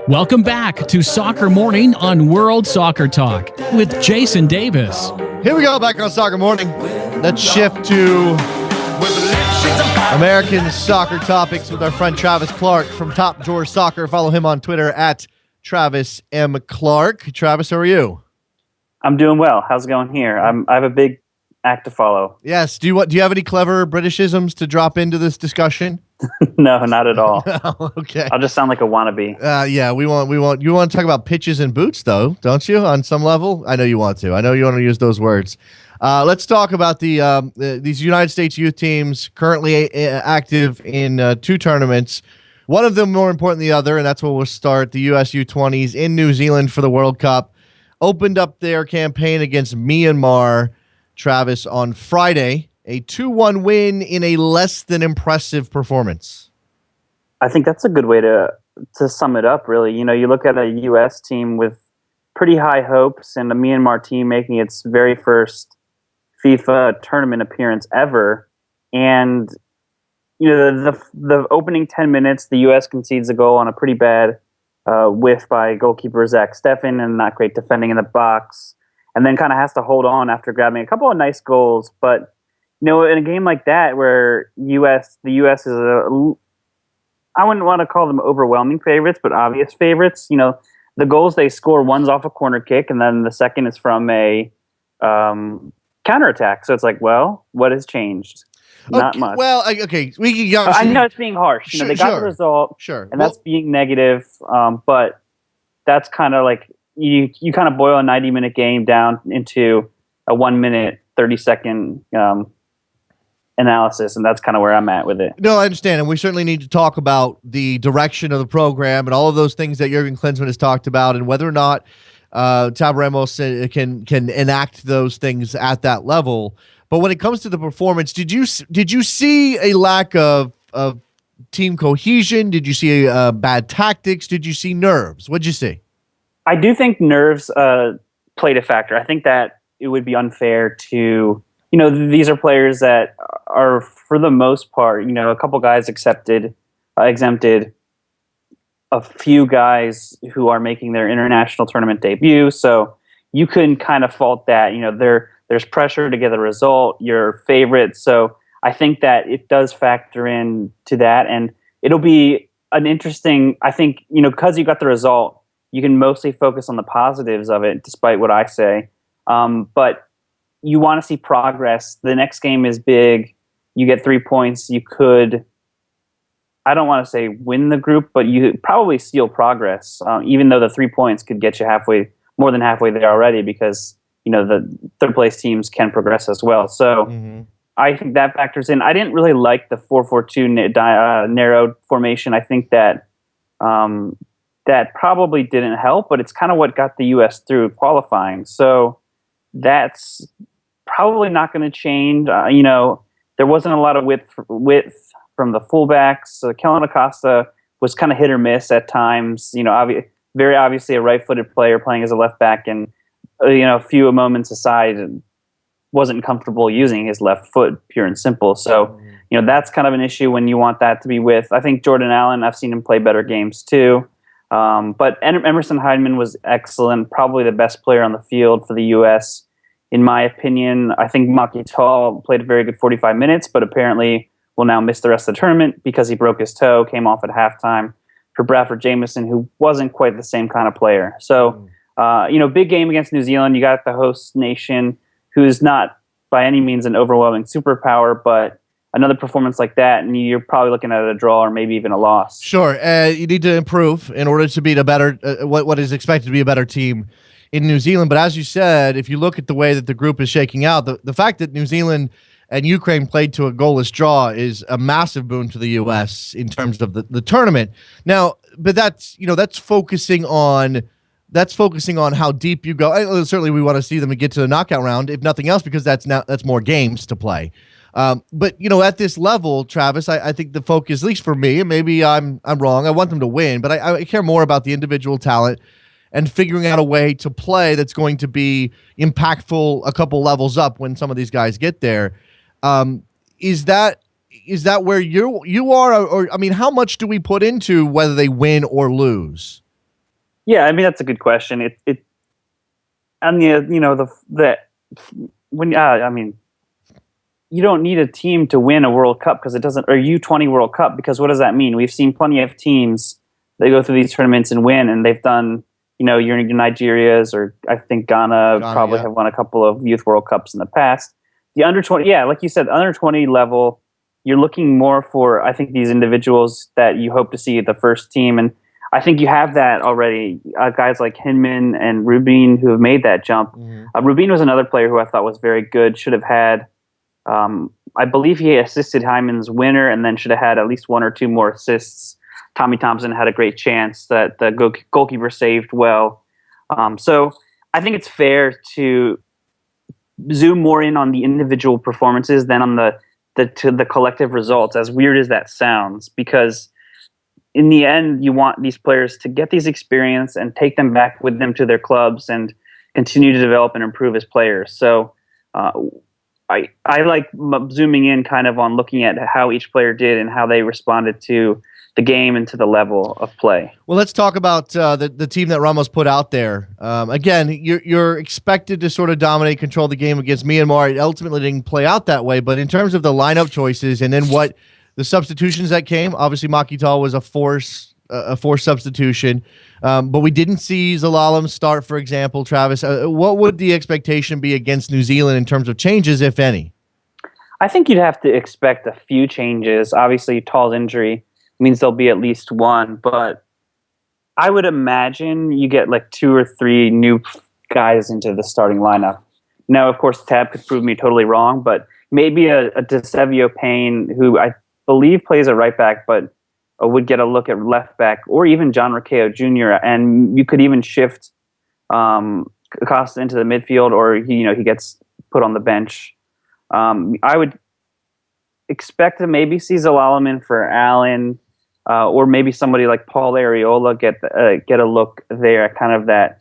Welcome back to Soccer Morning on World Soccer Talk with Jason Davis. Here we go, back on Soccer Morning. Let's shift to American soccer topics with our friend Travis Clark from Top Drawer Soccer. Follow him on Twitter at Travis M. Clark. Travis, how are you? I'm doing well. How's it going here? I have a big act to follow. Yes. Do you have any clever Britishisms to drop into this discussion? No, not at all. Oh, okay. I'll just sound like a wannabe. Yeah, we want. You want to talk about pitches and boots, though, don't you? On some level, I know you want to. I know you want to use those words. Let's talk about these United States youth teams currently active in 2 tournaments. One of them more important than the other, and that's where we'll start. The US U20s in New Zealand for the World Cup opened up their campaign against Myanmar, Travis, on Friday. A 2-1 win in a less than impressive performance. I think that's a good way to sum it up, really. You know, you look at a U.S. team with pretty high hopes and a Myanmar team making its very first FIFA tournament appearance ever. And, you know, the opening 10 minutes, the U.S. concedes a goal on a pretty bad whiff by goalkeeper Zach Steffen and not great defending in the box. And then kind of has to hold on after grabbing a couple of nice goals. But you know, in a game like that where the U.S. is I wouldn't want to call them overwhelming favorites, but obvious favorites. You know, the goals they score, one's off a corner kick, and then the second is from a counterattack. So it's like, well, what has changed? Not much. Well, okay, we can. I know it's being harsh. You know, they got the result, and that's being negative. But that's kind of like you kind of boil a 90-minute game down into a 1-minute, 30-second analysis, and that's kind of where I'm at with it. No, I understand, and we certainly need to talk about the direction of the program and all of those things that Jurgen Klinsmann has talked about, and whether or not Tab Ramos can enact those things at that level. But when it comes to the performance, did you see a lack of team cohesion? Did you see bad tactics? Did you see nerves? What'd you see? I do think nerves played a factor. I think that it would be unfair to. You know, these are players that are, for the most part, you know, a couple guys exempted, a few guys who are making their international tournament debut. So you can kind of fault that. You know, there's pressure to get the result, your favorite. So I think that it does factor in to that. And it'll be an interesting, I think, you know, because you got the result, you can mostly focus on the positives of it, despite what I say. But you want to see progress. The next game is big. You get 3 points. You could, I don't want to say win the group, but you probably seal progress, even though the 3 points could get you more than halfway there already, because, you know, the third place teams can progress as well. So I think that factors in. I didn't really like the 4-4-2 narrowed formation. I think that that probably didn't help, but it's kind of what got the U.S. through qualifying. So that's probably not going to change. You know, there wasn't a lot of width from the fullbacks. Kellen Acosta was kind of hit or miss at times. You know, very obviously a right-footed player playing as a left back, and you know, a few moments aside, wasn't comfortable using his left foot, pure and simple. So, you know, that's kind of an issue when you want that to be with. I think Jordan Allen, I've seen him play better games too. But Emerson Hyndman was excellent, probably the best player on the field for the U.S. In my opinion. I think Maki Tall played a very good 45 minutes, but apparently will now miss the rest of the tournament because he broke his toe, came off at halftime for Bradford Jamieson, who wasn't quite the same kind of player. So, you know, big game against New Zealand. You got the host nation, who is not by any means an overwhelming superpower, but another performance like that, and you're probably looking at a draw or maybe even a loss. Sure. You need to improve in order to beat a better, what is expected to be a better team in New Zealand. But as you said, if you look at the way that the group is shaking out, the fact that New Zealand and Ukraine played to a goalless draw is a massive boon to the U.S. in terms of the tournament. Now, but that's focusing on how deep you go. Certainly, we want to see them get to the knockout round, if nothing else, because that's more games to play. But you know, at this level, Travis, I think the focus, at least for me, and maybe I'm wrong, I want them to win, but I care more about the individual talent and figuring out a way to play that's going to be impactful a couple levels up when some of these guys get there. Is that where you are, or I mean, how much do we put into whether they win or lose? Yeah, I mean that's a good question. It and the when I mean you don't need a team to win a World Cup because it doesn't, or U20 World Cup, because what does that mean? We've seen plenty of teams that go through these tournaments and win, and they've done, your Nigeria's, or I think Ghana probably have won a couple of Youth World Cups in the past. The under 20, yeah, like you said, under 20 level, you're looking more for, I think, these individuals that you hope to see at the first team, and I think you have that already. Guys like Hinman and Rubin who have made that jump. Mm-hmm. Rubin was another player who I thought was very good, should have had. I believe he assisted Hyman's winner and then should have had at least one or two more assists. Tommy Thompson had a great chance that the goalkeeper saved well. So I think it's fair to zoom more in on the individual performances than on the collective results, as weird as that sounds, because in the end, you want these players to get these experience and take them back with them to their clubs and continue to develop and improve as players. So I like zooming in kind of on looking at how each player did and how they responded to the game and to the level of play. Well, let's talk about the team that Ramos put out there. Again, you're expected to sort of dominate, control the game against Myanmar. It ultimately didn't play out that way, but in terms of the lineup choices and then what the substitutions that came, obviously Macky Tall was a forced substitution, but we didn't see Zelalem start, for example. Travis, what would the expectation be against New Zealand in terms of changes, if any? I think you'd have to expect a few changes. Obviously, Tall's injury means there'll be at least one, but I would imagine you get like 2 or 3 new guys into the starting lineup. Now, of course, Tab could prove me totally wrong, but maybe a DeSevio Payne, who I believe plays a right back, but would get a look at left back, or even John Rakeo Jr., and you could even shift Acosta into the midfield, or he gets put on the bench. I would expect to maybe see Zelalem in for Allen, or maybe somebody like Paul Areola get a look there at kind of that.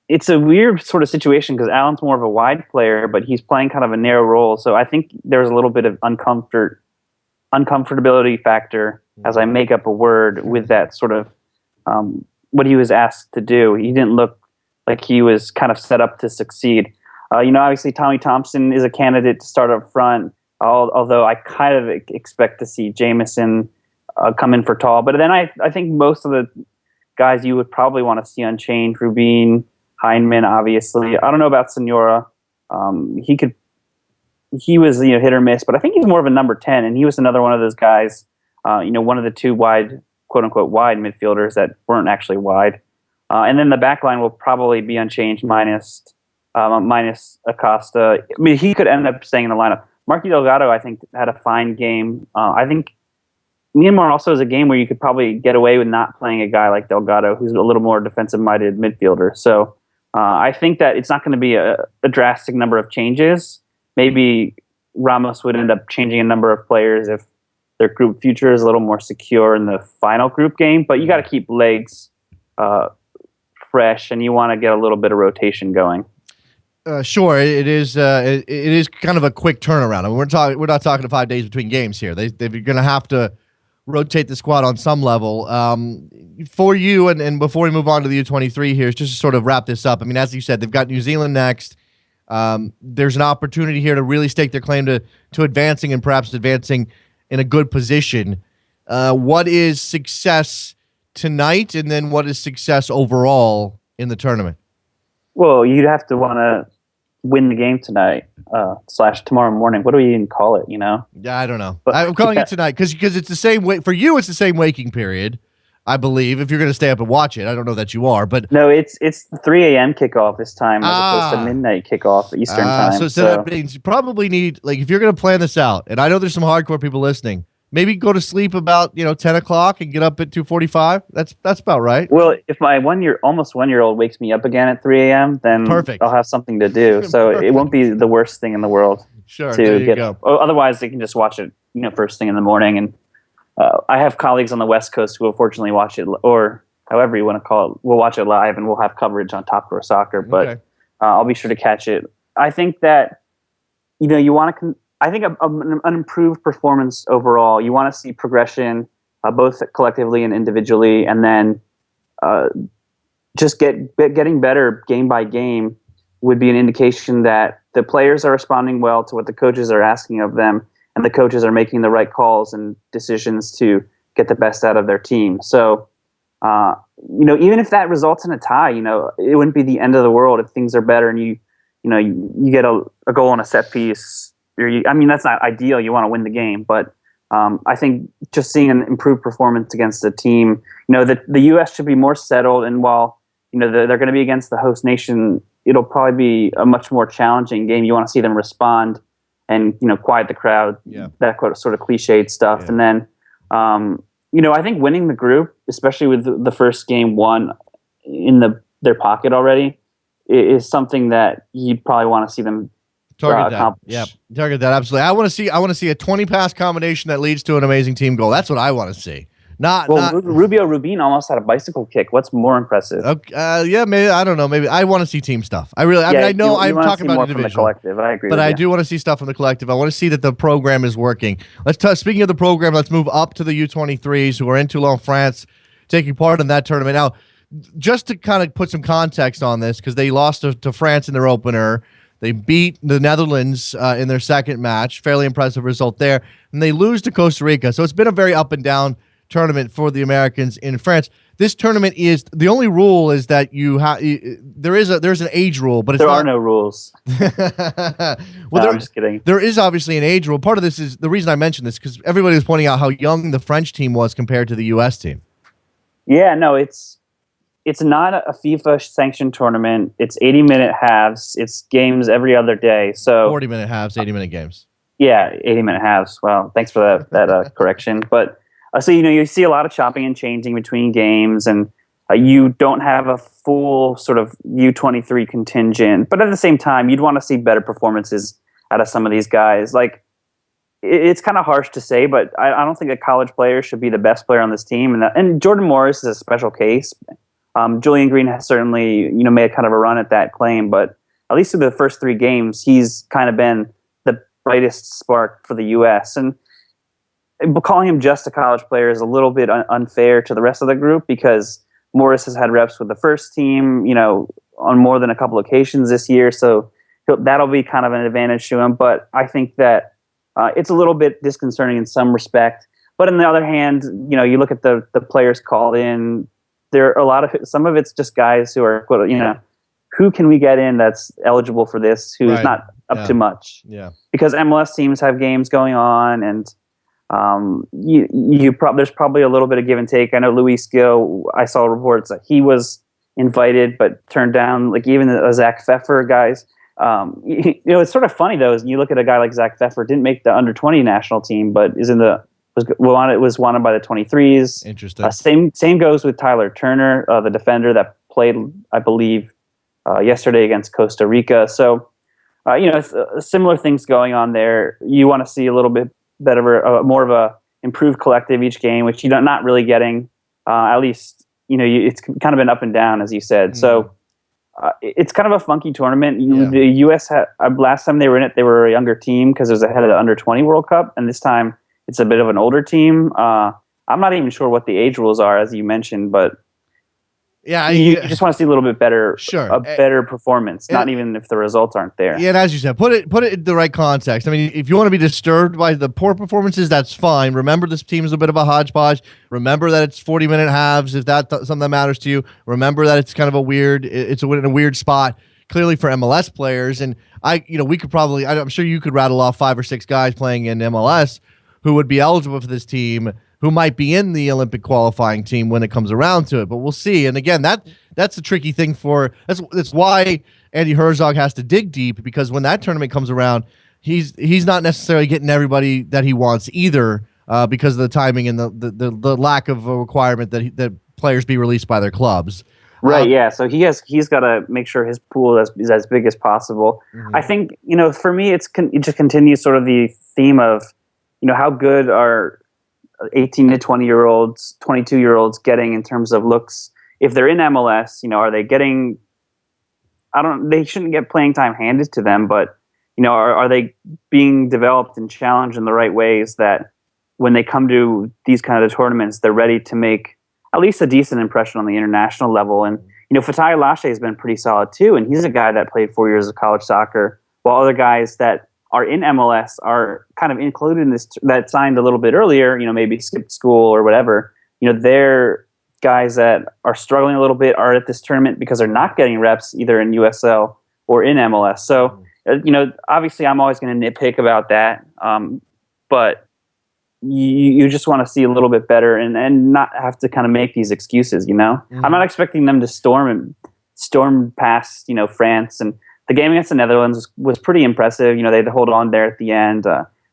It's a weird sort of situation because Allen's more of a wide player, but he's playing kind of a narrow role. So I think there's a little bit of uncomfortability factor, as I make up a word, with that sort of what he was asked to do. He didn't look like he was kind of set up to succeed. Obviously Tommy Thompson is a candidate to start up front, although I kind of expect to see Jameson come in for Tall. But then I think most of the guys you would probably want to see unchanged, Rubin, Heinemann, obviously. I don't know about Senora. He was hit or miss, but I think he's more of a number 10, and he was another one of those guys, one of the 2 wide, quote unquote, wide midfielders that weren't actually wide. And then the back line will probably be unchanged minus Acosta. I mean, he could end up staying in the lineup. Marky Delgado, I think, had a fine game. I think Myanmar also is a game where you could probably get away with not playing a guy like Delgado, who's a little more defensive-minded midfielder. So I think that it's not going to be a drastic number of changes. Maybe Ramos would end up changing a number of players if their group future is a little more secure in the final group game. But you got to keep legs fresh, and you want to get a little bit of rotation going. Sure, it is kind of a quick turnaround. I mean, we're not talking 5 days between games here. They're going to have to rotate the squad on some level. For you, and before we move on to the U23 here, just to sort of wrap this up. I mean, as you said, they've got New Zealand next. There's an opportunity here to really stake their claim to advancing, and perhaps advancing in a good position. What is success tonight, and then what is success overall in the tournament? Well, you'd have to want to win the game tonight / tomorrow morning. What do we even call it? Yeah, I don't know. But I'm calling it tonight because it's the same way for you. It's the same waking period, I believe. If you're going to stay up and watch it, I don't know that you are, but no, it's 3 a.m. kickoff this time as opposed to midnight kickoff Eastern time. So that means you probably need, like, if you're going to plan this out, and I know there's some hardcore people listening, maybe go to sleep about 10 o'clock and get up at 2:45. That's about right. Well, if my almost 1-year-old wakes me up again at 3 a.m., then perfect. I'll have something to do. So it won't be the worst thing in the world. Sure. There you go. Otherwise, they can just watch it, first thing in the morning. And I have colleagues on the West Coast who will fortunately watch it, or however you want to call it. We'll watch it live, and we'll have coverage on Top Row Soccer. But I'll be sure to catch it. I think that you want to. I think an improved performance overall. You want to see progression, both collectively and individually, and then just getting better game by game would be an indication that the players are responding well to what the coaches are asking of them, and the coaches are making the right calls and decisions to get the best out of their team. So, even if that results in a tie, it wouldn't be the end of the world if things are better and you get a goal on a set piece. That's not ideal. You want to win the game, but I think just seeing an improved performance against a team, that the U.S. should be more settled. And while they're going to be against the host nation, it'll probably be a much more challenging game. You want to see them respond and quiet the crowd. Yeah. That sort of cliched stuff. Yeah. And then I think winning the group, especially with the first game won in their pocket already, is something that you'd probably want to see them target that. Yeah, target that. Absolutely. I want to see a 20 pass combination that leads to an amazing team goal. That's what I want to see. Rubio Rubin almost had a bicycle kick. What's more impressive? Yeah, maybe I don't know. Maybe I want to see team stuff. I really. I know I'm talking about individual. From the collective. I agree. But I do want to see stuff from the collective. I want to see that the program is working. Speaking of the program, let's move up to the U23s who are in Toulon, France, taking part in that tournament. Now, just to kind of put some context on this, because they lost to France in their opener. They beat the Netherlands in their second match. Fairly impressive result there. And they lose to Costa Rica. So it's been a very up and down tournament for the Americans in France. This tournament is the only rule is that there's an age rule, but there are no rules. I'm just kidding. There is obviously an age rule. Part of this is the reason I mentioned this because everybody was pointing out how young the French team was compared to the U.S. team. Yeah, no, it's not a FIFA sanctioned tournament. It's 80-minute halves. It's games every other day. So 40-minute halves, 80-minute games. Yeah, 80-minute halves. Well, thanks for that correction. But so you see a lot of chopping and changing between games, and you don't have a full sort of U23 contingent. But at the same time, you'd want to see better performances out of some of these guys. Like it's kind of harsh to say, but I don't think a college player should be the best player on this team. And Jordan Morris is a special case. Julian Green has certainly, made kind of a run at that claim, but at least through the first three games, he's kind of been the brightest spark for the U.S. And calling him just a college player is a little bit unfair to the rest of the group because Morris has had reps with the first team, on more than a couple occasions this year. So that'll be kind of an advantage to him. But I think that it's a little bit disconcerting in some respect. But on the other hand, you look at the players called in. There are some of it's just guys who are, who can we get in that's eligible for this, who's not up to much. Yeah. Because MLS teams have games going on, and there's probably a little bit of give and take. I know Luis Gil, I saw reports that he was invited but turned down, like even the Zach Pfeffer guys. It's sort of funny, though, is you look at a guy like Zach Pfeffer, didn't make the under-20 national team, but was wanted by the 23s. Interesting. Same goes with Tyler Turner, the defender that played, I believe, yesterday against Costa Rica. So, similar things going on there. You want to see a little bit better, more of a improved collective each game, which you're not really getting. At least, it's kind of been up and down, as you said. Mm. So, it's kind of a funky tournament. Yeah. The U.S. last time they were in it, they were a younger team because it was ahead of the Under-20 World Cup, and this time it's a bit of an older team. I'm not even sure what the age rules are, as you mentioned, but yeah, you just want to see a little bit better, sure, a better performance. Not even if the results aren't there. Yeah, and as you said, put it in the right context. I mean, if you want to be disturbed by the poor performances, that's fine. Remember, this team is a bit of a hodgepodge. Remember that it's 40-minute halves. If that's something that matters to you, remember that it's kind of it's in a weird spot. Clearly for MLS players, and we could probably, I'm sure you could rattle off 5 or 6 guys playing in MLS who would be eligible for this team, who might be in the Olympic qualifying team when it comes around to it. But we'll see. And again, that's a tricky thing that's why Andy Herzog has to dig deep, because when that tournament comes around, he's not necessarily getting everybody that he wants either, because of the timing and the lack of a requirement that players be released by their clubs. Right. Yeah. So he's got to make sure his pool is as big as possible. Mm-hmm. I think, for me, it just continues sort of the theme of, how good are 18 to 20-year-olds, 22-year-olds getting in terms of looks? If they're in MLS, are they getting? They shouldn't get playing time handed to them, but are they being developed and challenged in the right ways that when they come to these kind of tournaments, they're ready to make at least a decent impression on the international level? And Fatai Lashe has been pretty solid too, and he's a guy that played 4 years of college soccer, while other guys that are in MLS are kind of included in this, that signed a little bit earlier, maybe skipped school or whatever. They're guys that are struggling a little bit, are at this tournament because they're not getting reps either in USL or in MLS. So, obviously I'm always going to nitpick about that, but you just want to see a little bit better and not have to kind of make these excuses, Mm-hmm. I'm not expecting them to storm past, France, and the game against the Netherlands was pretty impressive. They had to hold on there at the end.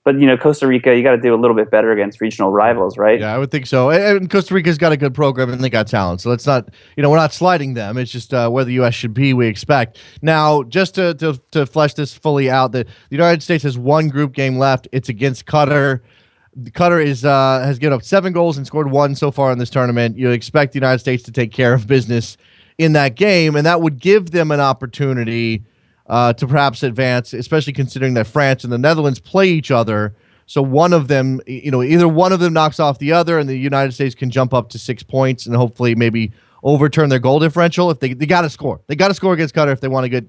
But, Costa Rica, you got to do a little bit better against regional rivals, right? Yeah, I would think so. And Costa Rica's got a good program and they got talent. So let's not, we're not sliding them. It's just where the U.S. should be, we expect. Now, just to flesh this fully out, the United States has one group game left. It's against Qatar. Qatar has given up 7 goals and scored 1 so far in this tournament. You expect the United States to take care of business in that game, and that would give them an opportunity to perhaps advance, especially considering that France and the Netherlands play each other. So one of them, either one of them knocks off the other, and the United States can jump up to 6 points and hopefully maybe overturn their goal differential. If they got to score, they got to score against Qatar if they want to get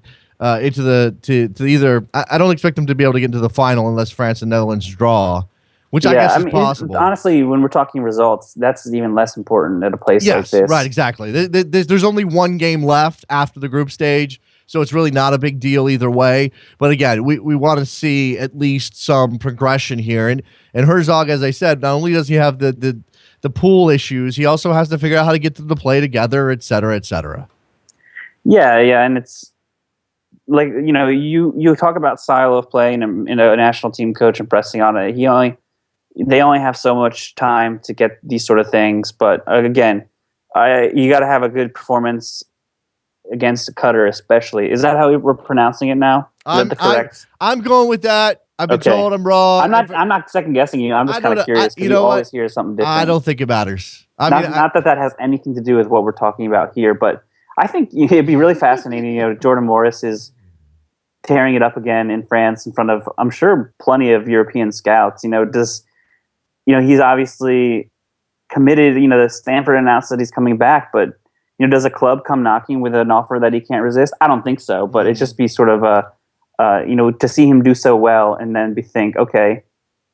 into to either. I don't expect them to be able to get into the final unless France and Netherlands draw, which I guess is possible. Honestly, when we're talking results, that's even less important at a place like this. Right, exactly. There's only one game left after the group stage. So it's really not a big deal either way. But again, we want to see at least some progression here. And Herzog, as I said, not only does he have the pool issues, he also has to figure out how to get them to play together, et cetera, et cetera. Yeah, and it's like, you talk about style of play and a national team coach and pressing on it. They only have so much time to get these sort of things. But again, you got to have a good performance against Qatar, especially. Is that how we're pronouncing it now? Is that correct? I'm going with that. I've been told I'm wrong. I'm not second guessing you. I'm just kind of curious. You always hear something different. I don't think it matters. Not that has anything to do with what we're talking about here, but I think it'd be really fascinating. Jordan Morris is tearing it up again in France in front of, I'm sure, plenty of European scouts. He's obviously committed. The Stanford announced that he's coming back, but does a club come knocking with an offer that he can't resist? I don't think so, but it'd just be sort of to see him do so well and then think, okay,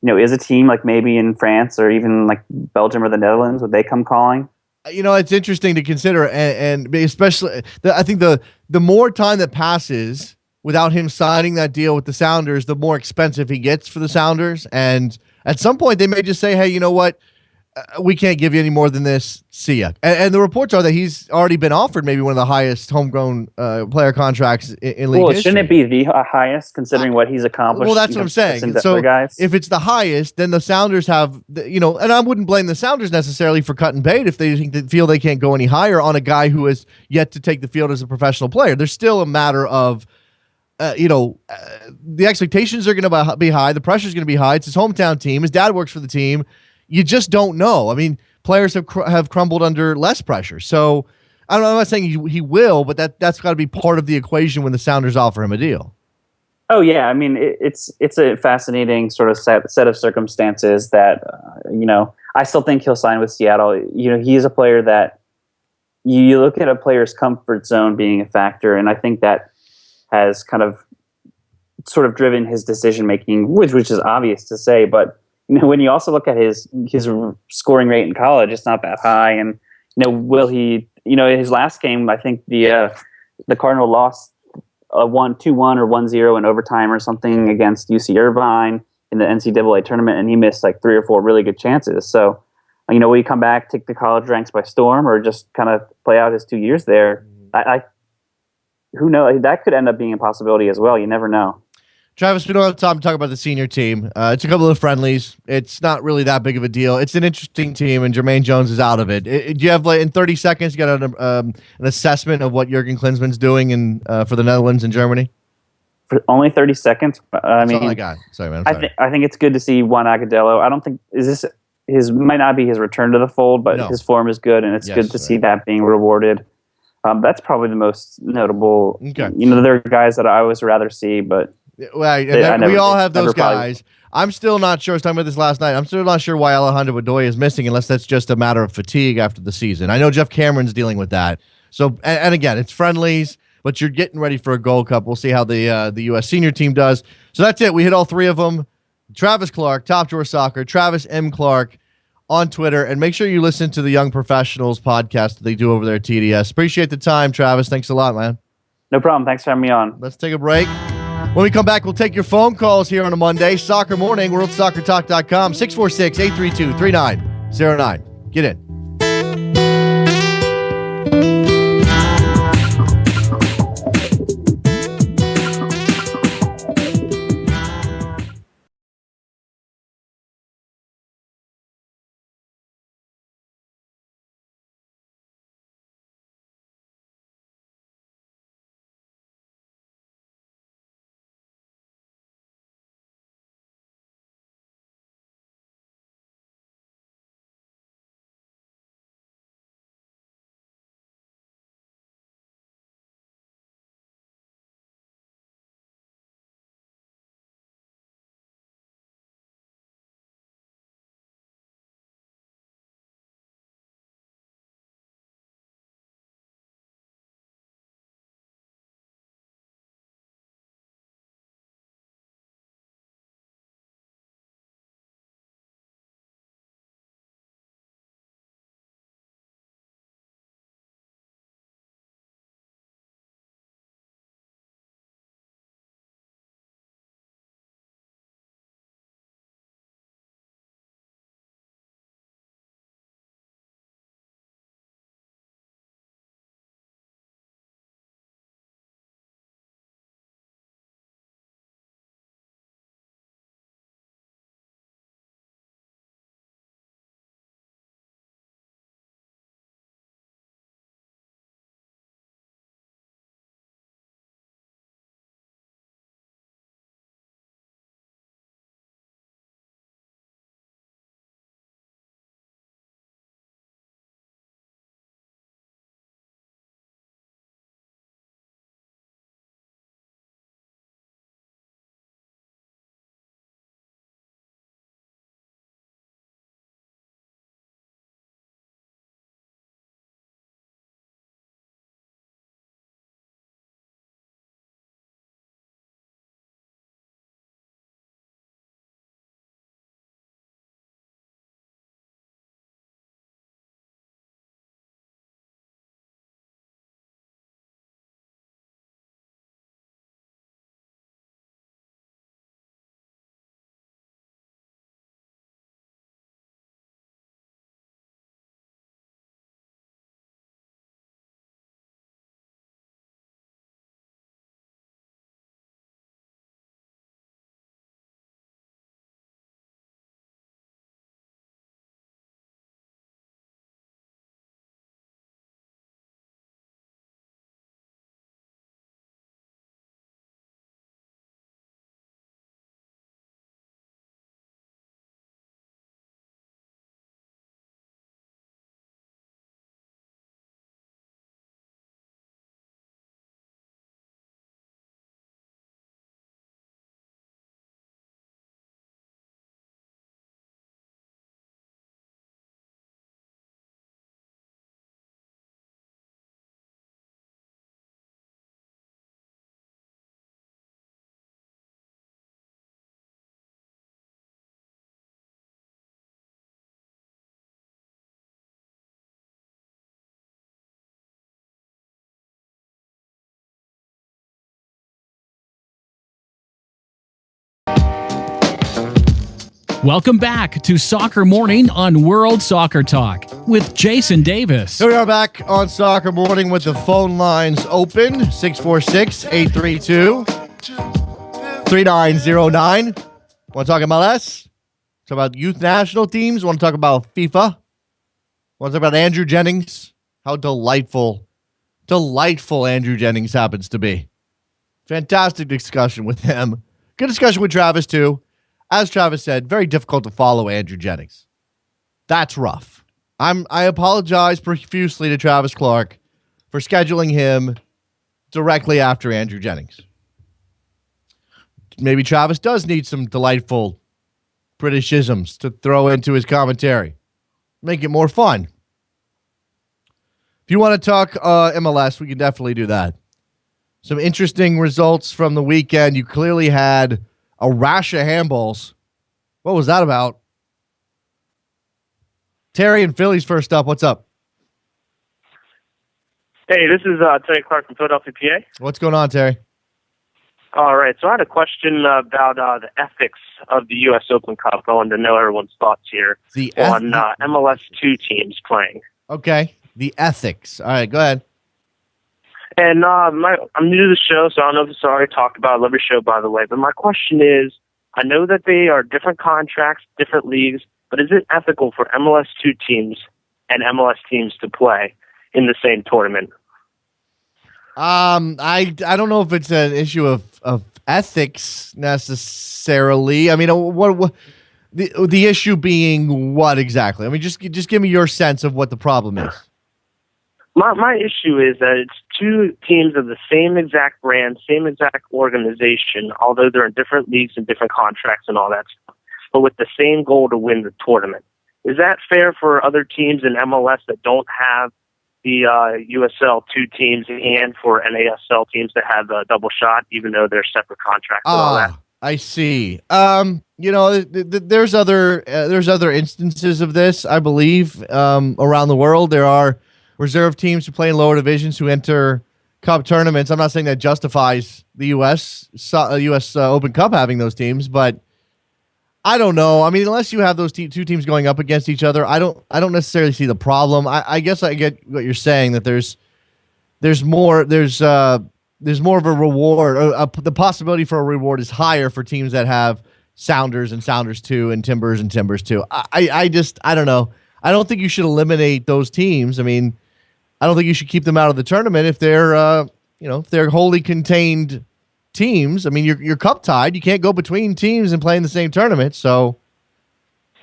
is a team like maybe in France or even like Belgium or the Netherlands, would they come calling? It's interesting to consider, and especially, I think the more time that passes without him signing that deal with the Sounders, the more expensive he gets for the Sounders. And at some point, they may just say, hey, you know what? We can't give you any more than this. See ya. And the reports are that he's already been offered maybe one of the highest homegrown player contracts in league history. Shouldn't it be the highest considering what he's accomplished? Well, that's what I'm saying. So if it's the highest, then the Sounders have, and I wouldn't blame the Sounders necessarily for cutting bait if they feel they can't go any higher on a guy who has yet to take the field as a professional player. There's still a matter of, the expectations are going to be high. The pressure is going to be high. It's his hometown team. His dad works for the team. You just don't know. I mean, players have crumbled under less pressure. So I'm not saying he will, but that's got to be part of the equation when the Sounders offer him a deal. Oh yeah, I mean it's a fascinating sort of set of circumstances that I still think he'll sign with Seattle. He is a player that you look at a player's comfort zone being a factor, and I think that has kind of sort of driven his decision making, which is obvious to say, but. When you also look at his scoring rate in college, it's not that high. And will he? His last game, I think the Cardinal lost 2-1 or 1-0 in overtime or something against UC Irvine in the NCAA tournament, and he missed like 3 or 4 really good chances. So, will he come back, take the college ranks by storm, or just kind of play out his 2 years there? Who knows? That could end up being a possibility as well. You never know. Travis, we don't have time to talk about the senior team. It's a couple of friendlies. It's not really that big of a deal. It's an interesting team, and Jermaine Jones is out of it. Do you have, in 30 seconds, you got an assessment of what Jurgen Klinsmann's doing for the Netherlands and Germany? For only 30 seconds? That's all I got. Sorry, man. I think it's good to see Juan Agudelo. I don't think might not be his return to the fold, but his form is good, and it's good to see that being rewarded. That's probably the most notable. Okay. There are guys that I always rather see, but. Well, we all have those guys. I'm still not sure. I was talking about this last night. I'm still not sure why Alejandro Bedoya is missing, unless that's just a matter of fatigue after the season. I know Jeff Cameron's dealing with that, So, and again, it's friendlies, but you're getting ready for a Gold Cup. We'll see how the U.S. senior team does. So that's it. We hit all three of them. Travis Clark, Top Drawer Soccer, Travis M. Clark on Twitter. And make sure you listen to the Young Professionals podcast that they do over there at TDS. Appreciate the time, Travis. Thanks a lot, man. No problem. Thanks for having me on. Let's take a break. When we come back, we'll take your phone calls here on a Monday. Soccer Morning, WorldSoccerTalk.com, 646-832-3909. Get in. Welcome back to Soccer Morning on World Soccer Talk with Jason Davis. Here we are back on Soccer Morning with the phone lines open, 646-832-3909. Want to talk MLS? Talk about youth national teams? Want to talk about FIFA? Want to talk about Andrew Jennings? How delightful Andrew Jennings happens to be. Fantastic discussion with him. Good discussion with Travis, too. As Travis said, very difficult to follow Andrew Jennings. That's rough. I apologize profusely to Travis Clark for scheduling him directly after Andrew Jennings. Maybe Travis does need some delightful Britishisms to throw into his commentary. Make it more fun. If you want to talk MLS, we can definitely do that. Some interesting results from the weekend. You clearly had a rash of handballs. What was that about? Terry and Philly's first up. What's up? Hey, this is Terry Clark from Philadelphia, PA. What's going on, Terry? All right, so I had a question about the ethics of the U.S. Open Cup. I wanted to know everyone's thoughts here on MLS 2 teams playing. Okay, the ethics. All right, go ahead. And I'm new to the show, so I don't know if it's already talked about. I love your show, by the way. But my question is, I know that they are different contracts, different leagues, but is it ethical for MLS 2 teams and MLS teams to play in the same tournament? I don't know if it's an issue of ethics necessarily. I mean, what the issue being what exactly? I mean, just give me your sense of what the problem is. My issue is that it's two teams of the same exact brand, same exact organization, although they're in different leagues and different contracts and all that stuff, but with the same goal to win the tournament. Is that fair for other teams in MLS that don't have the USL 2 teams and for NASL teams that have a double shot, even though they're separate contracts and all that? I see. There's other instances of this, I believe, around the world. There are reserve teams who play in lower divisions who enter cup tournaments. I'm not saying that justifies the U.S. Open Cup having those teams, but I don't know. I mean, unless you have those two teams going up against each other, I don't necessarily see the problem. I guess I get what you're saying, that there's more of a reward. The possibility for a reward is higher for teams that have Sounders and Sounders 2 and Timbers and Timbers 2. I don't know. I don't think you should eliminate those teams. I mean, I don't think you should keep them out of the tournament if they're if they're wholly contained teams. I mean, you're cup tied. You can't go between teams and play in the same tournament. So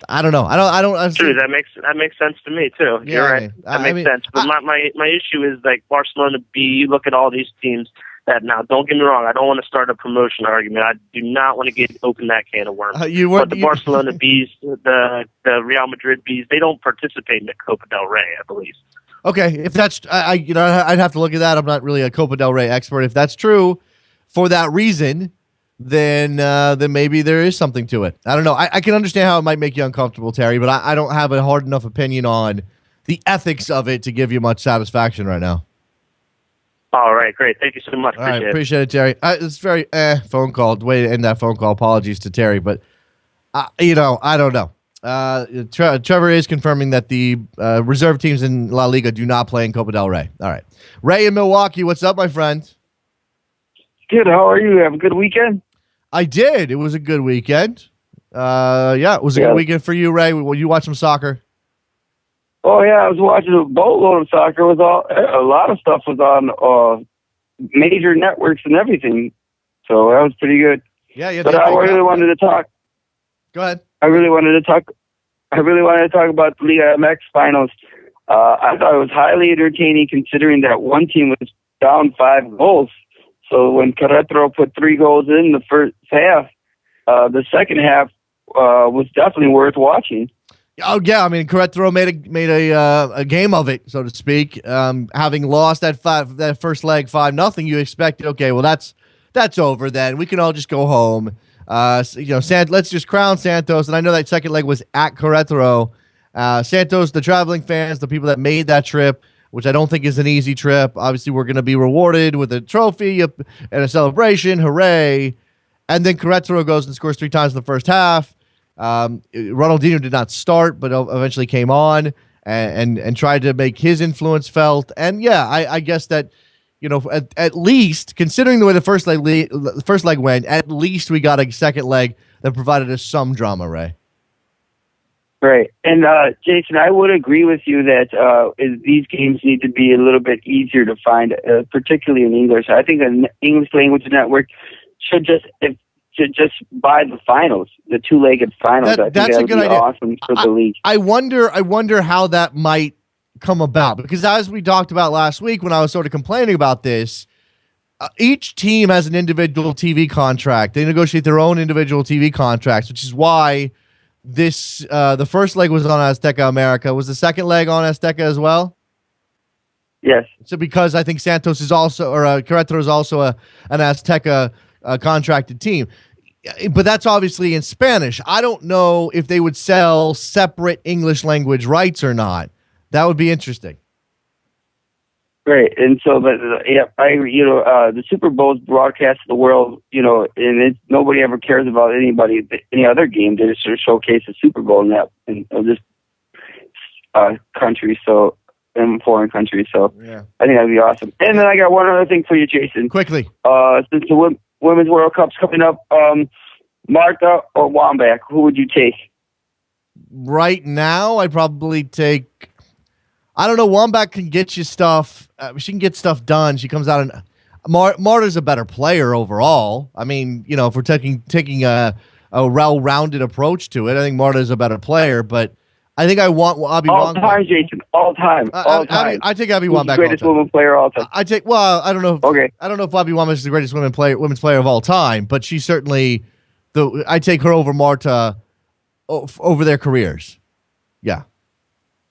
I don't know. I don't. True. That makes sense to me too. Yeah, You're right. That makes sense. But my issue is like Barcelona B. You look at all these teams that now. Don't get me wrong. I don't want to start a promotion argument. I do not want to open that can of worms. But the Barcelona Bs, the Real Madrid Bs, they don't participate in the Copa del Rey, I believe. Okay, if that's I'd have to look at that. I'm not really a Copa del Rey expert. If that's true, for that reason, then maybe there is something to it. I don't know. I can understand how it might make you uncomfortable, Terry, but I don't have a hard enough opinion on the ethics of it to give you much satisfaction right now. All right, great. Thank you so much. Appreciate it, Terry. It's very phone call. Way to end that phone call. Apologies to Terry, but I don't know. Trevor is confirming that the reserve teams in La Liga do not play in Copa del Rey. All right. Ray in Milwaukee, what's up, my friend? Good. How are you? Have a good weekend? I did. It was a good weekend. It was a good weekend for you, Ray. Will you watch some soccer? Oh, yeah. I was watching a boatload of soccer. A lot of stuff was on major networks and everything. So that was pretty good. Yeah. But I really wanted to talk. Go ahead. I really wanted to talk about the Liga MX finals. I thought it was highly entertaining considering that one team was down 5 goals. So when Querétaro put 3 goals in the first half, the second half was definitely worth watching. Oh yeah, I mean Querétaro made a game of it, so to speak. Having lost that first leg 5-0, you expected, okay, well that's over then. We can all just go home. Let's just crown Santos. And I know that second leg was at Querétaro. Santos, the traveling fans, the people that made that trip, which I don't think is an easy trip. Obviously, we're going to be rewarded with a trophy and a celebration. Hooray. And then Querétaro goes and scores 3 times in the first half. Ronaldinho did not start, but eventually came on and tried to make his influence felt. And yeah, I guess that, at least considering the way the first leg went, at least we got a second leg that provided us some drama, Ray. Right. And Jason, I would agree with you that these games need to be a little bit easier to find, particularly in English. I think an English language network should just buy the finals, the 2-legged finals. I think that would be awesome for the league. I wonder how that might come about, because as we talked about last week when I was sort of complaining about this, each team has an individual TV contract. They negotiate their own individual TV contracts, which is why the first leg was on Azteca America. Was the second leg on Azteca as well? Yes. So because I think Santos is also, or Querétaro is also an Azteca contracted team. But that's obviously in Spanish. I don't know if they would sell separate English language rights or not. That would be interesting. Great. And so, the Super Bowl is broadcast to the world, and nobody ever cares about any other game. They just showcase the Super Bowl in this country, in foreign countries. So Yeah. I think that'd be awesome. And then I got one other thing for you, Jason. Quickly. Since the Women's World Cup's coming up, Marta or Wambach, who would you take? Right now, I'd probably take. I don't know. Wambach can get you stuff. She can get stuff done. She comes out and Marta's a better player overall. I mean, if we're taking a well-rounded approach to it, I think Marta's a better player. But I think I want Abby all Wambach. Time, Jason. All time. I take Abby Who's Wambach. the greatest woman player all time. I take. Well, I don't know. Okay. I don't know if Abby Wambach is the greatest women's player of all time, but she's certainly I take her over Marta over their careers. Yeah.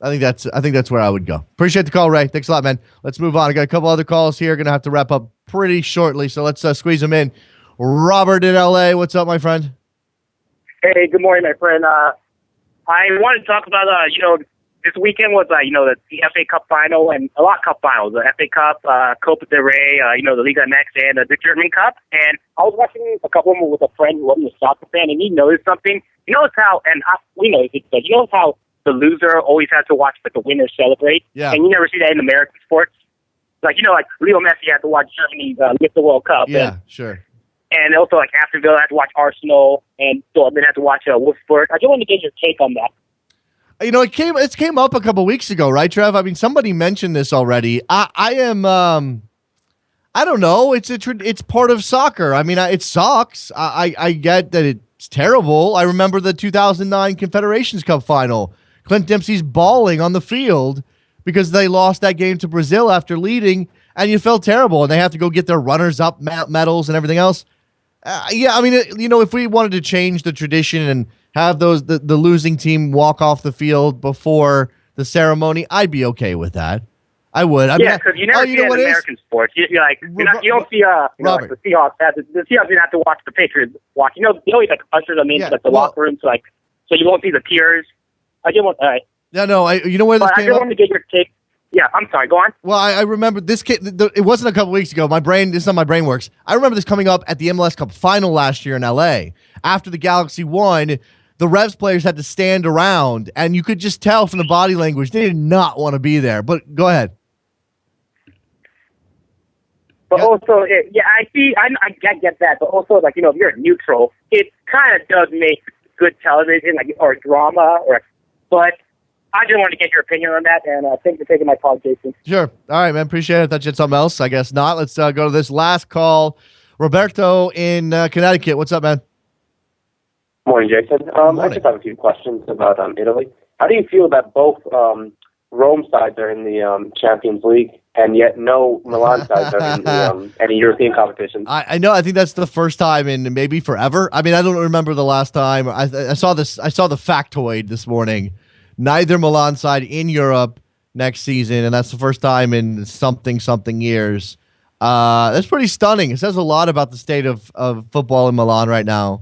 I think that's where I would go. Appreciate the call, Ray. Thanks a lot, man. Let's move on. I got a couple other calls here. Going to have to wrap up pretty shortly, so let's squeeze them in. Robert in LA, what's up, my friend? Hey, good morning, my friend. I wanted to talk about this weekend was the FA Cup final and a lot of cup finals. The FA Cup, Copa del Rey, the Liga MX, and the German Cup. And I was watching a couple of them with a friend who wasn't a soccer fan, and he noticed something. You notice how, we know this, but you notice how the loser always has to watch the winner celebrate. Yeah. And you never see that in American sports. Like Leo Messi had to watch Germany lift the World Cup. Yeah, sure. And also Aston Villa had to watch Arsenal, and Dortmund had to watch Wolfsburg. I just wanted to get your take on that. It came up a couple weeks ago, right, Trev? I mean, somebody mentioned this already. I am. I don't know. It's part of soccer. I mean, it sucks. I get that it's terrible. I remember the 2009 Confederations Cup final. Clint Dempsey's bawling on the field because they lost that game to Brazil after leading, and you felt terrible. And they have to go get their runners-up medals and everything else. Yeah, I mean, if we wanted to change the tradition and have the losing team walk off the field before the ceremony, I'd be okay with that. I would. Because you never see that in American sports. You don't see Robert. the Seahawks have the Seahawks didn't have to watch the Patriots watch. They always ushers them into the locker room, so you won't see the tears. I just want. No. You know where this came up? I just wanted to get your take. Yeah, I'm sorry. Go on. Well, I remember this. It wasn't a couple weeks ago. This is how my brain works. I remember this coming up at the MLS Cup final last year in LA. After the Galaxy won, the Revs players had to stand around, and you could just tell from the body language they did not want to be there. But go ahead. But also, I see. I get that. But also, if you're a neutral, it kind of does make good television, or drama, but. I just want to get your opinion on that, and thanks for taking my call, Jason. Sure. All right, man. Appreciate it. Thought you had something else. I guess not. Let's go to this last call. Roberto in Connecticut. What's up, man? Morning, Jason. I just have a few questions about Italy. How do you feel that both Rome sides are in the Champions League, and yet no Milan sides are in any European competitions? I know. I think that's the first time in maybe forever. I mean, I don't remember the last time. I saw this. I saw the factoid this morning. Neither Milan side in Europe next season, and that's the first time in something years. That's pretty stunning. It says a lot about the state of football in Milan right now.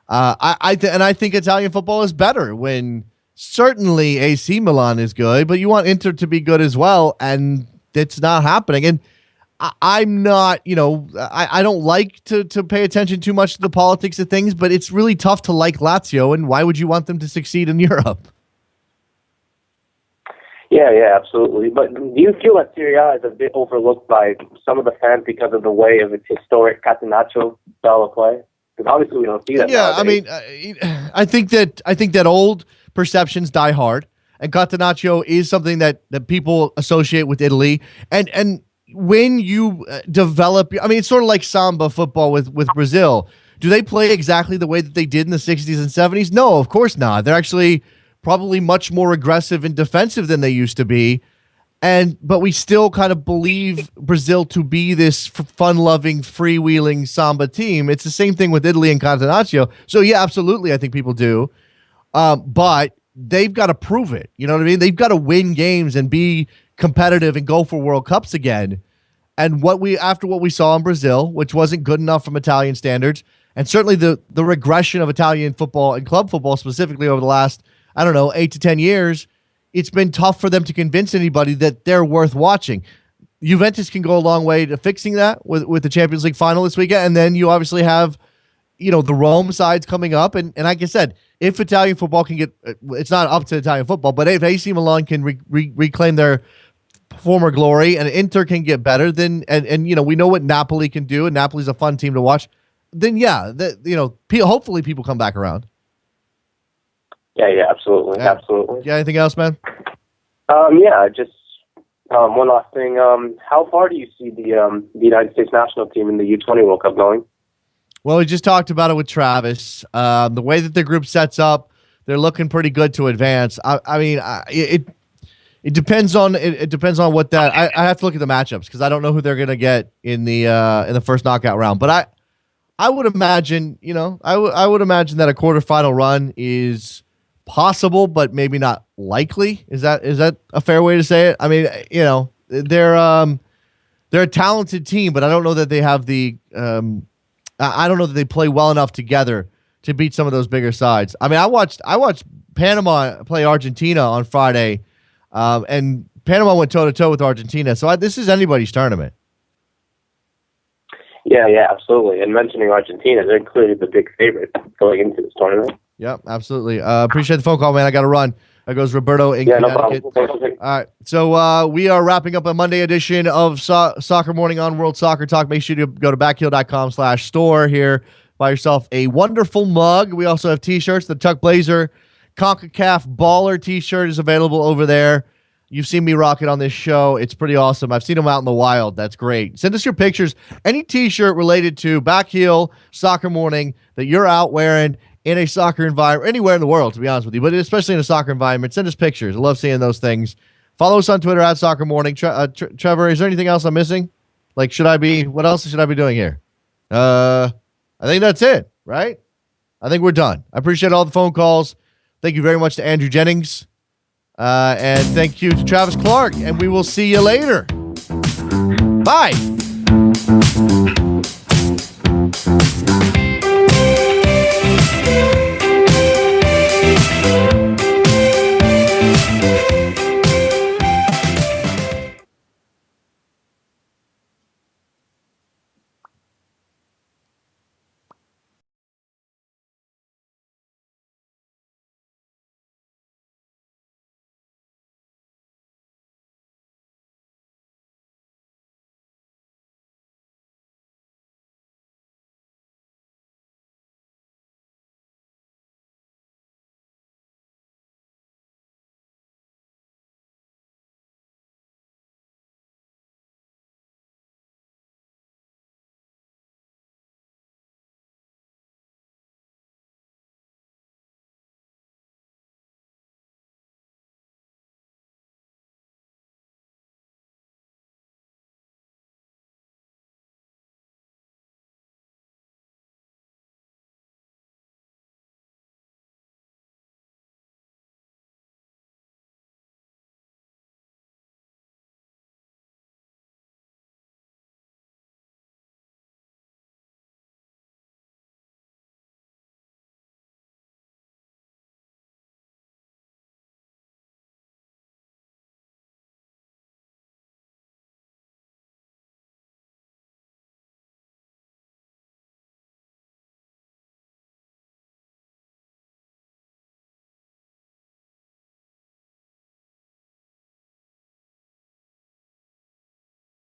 I think Italian football is better when certainly AC Milan is good, but you want Inter to be good as well, and it's not happening. And I'm not, I don't like to pay attention too much to the politics of things, but it's really tough to like Lazio, and why would you want them to succeed in Europe? Yeah, absolutely. But do you feel that Serie A is a bit overlooked by some of the fans because of the way of its historic Catenaccio style of play? Because obviously we don't see that. Yeah, nowadays. I mean, I think that old perceptions die hard, and Catenaccio is something that people associate with Italy. And when you develop, I mean, it's sort of like samba football with Brazil. Do they play exactly the way that they did in the 60s and 70s? No, of course not. They're actually probably much more aggressive and defensive than they used to be. But we still kind of believe Brazil to be this fun-loving, freewheeling samba team. It's the same thing with Italy and Catenaccio. So, yeah, absolutely, I think people do. But they've got to prove it. You know what I mean? They've got to win games and be competitive and go for World Cups again. And after what we saw in Brazil, which wasn't good enough from Italian standards, and certainly the regression of Italian football and club football specifically over the last, 8 to 10 years, it's been tough for them to convince anybody that they're worth watching. Juventus can go a long way to fixing that with the Champions League final this weekend. And then you obviously have, the Rome sides coming up. And like I said, if Italian football can it's not up to Italian football, but if AC Milan can reclaim their former glory and Inter can get better, then and we know what Napoli can do, and Napoli's a fun team to watch. Then hopefully people come back around. Yeah, absolutely, absolutely. Yeah, anything else, man? Just one last thing. How far do you see the United States national team in the U20 World Cup going? Well, we just talked about it with Travis. The way that the group sets up, they're looking pretty good to advance. It depends on what that. I have to look at the matchups because I don't know who they're going to get in the first knockout round. But I would imagine I would imagine that a quarterfinal run is possible, but maybe not likely. Is that a fair way to say it? I mean, they're a talented team, but I don't know that they have the. I don't know that they play well enough together to beat some of those bigger sides. I mean, I watched Panama play Argentina on Friday. And Panama went toe-to-toe with Argentina. So this is anybody's tournament. Yeah, absolutely. And mentioning Argentina, they're clearly the big favorite going into this tournament. Yep, absolutely. Appreciate the phone call, man. I got to run. There goes Roberto in Connecticut. No problem. All right. So we are wrapping up a Monday edition of Soccer Morning on World Soccer Talk. Make sure you go to backheel.com/store here. Buy yourself a wonderful mug. We also have T-shirts. The Tuck Blazer CONCACAF Baller T-shirt is available over there. You've seen me rock it on this show. It's pretty awesome. I've seen them out in the wild. That's great. Send us your pictures. Any T-shirt related to Backheel Soccer Morning that you're out wearing in a soccer environment, anywhere in the world, to be honest with you, but especially in a soccer environment. Send us pictures. I love seeing those things. Follow us on Twitter at Soccer Morning. Trevor, is there anything else I'm missing? What else should I be doing here? I think that's it, right? I think we're done. I appreciate all the phone calls. Thank you very much to Andrew Jennings. And thank you to Travis Clark. And we will see you later. Bye.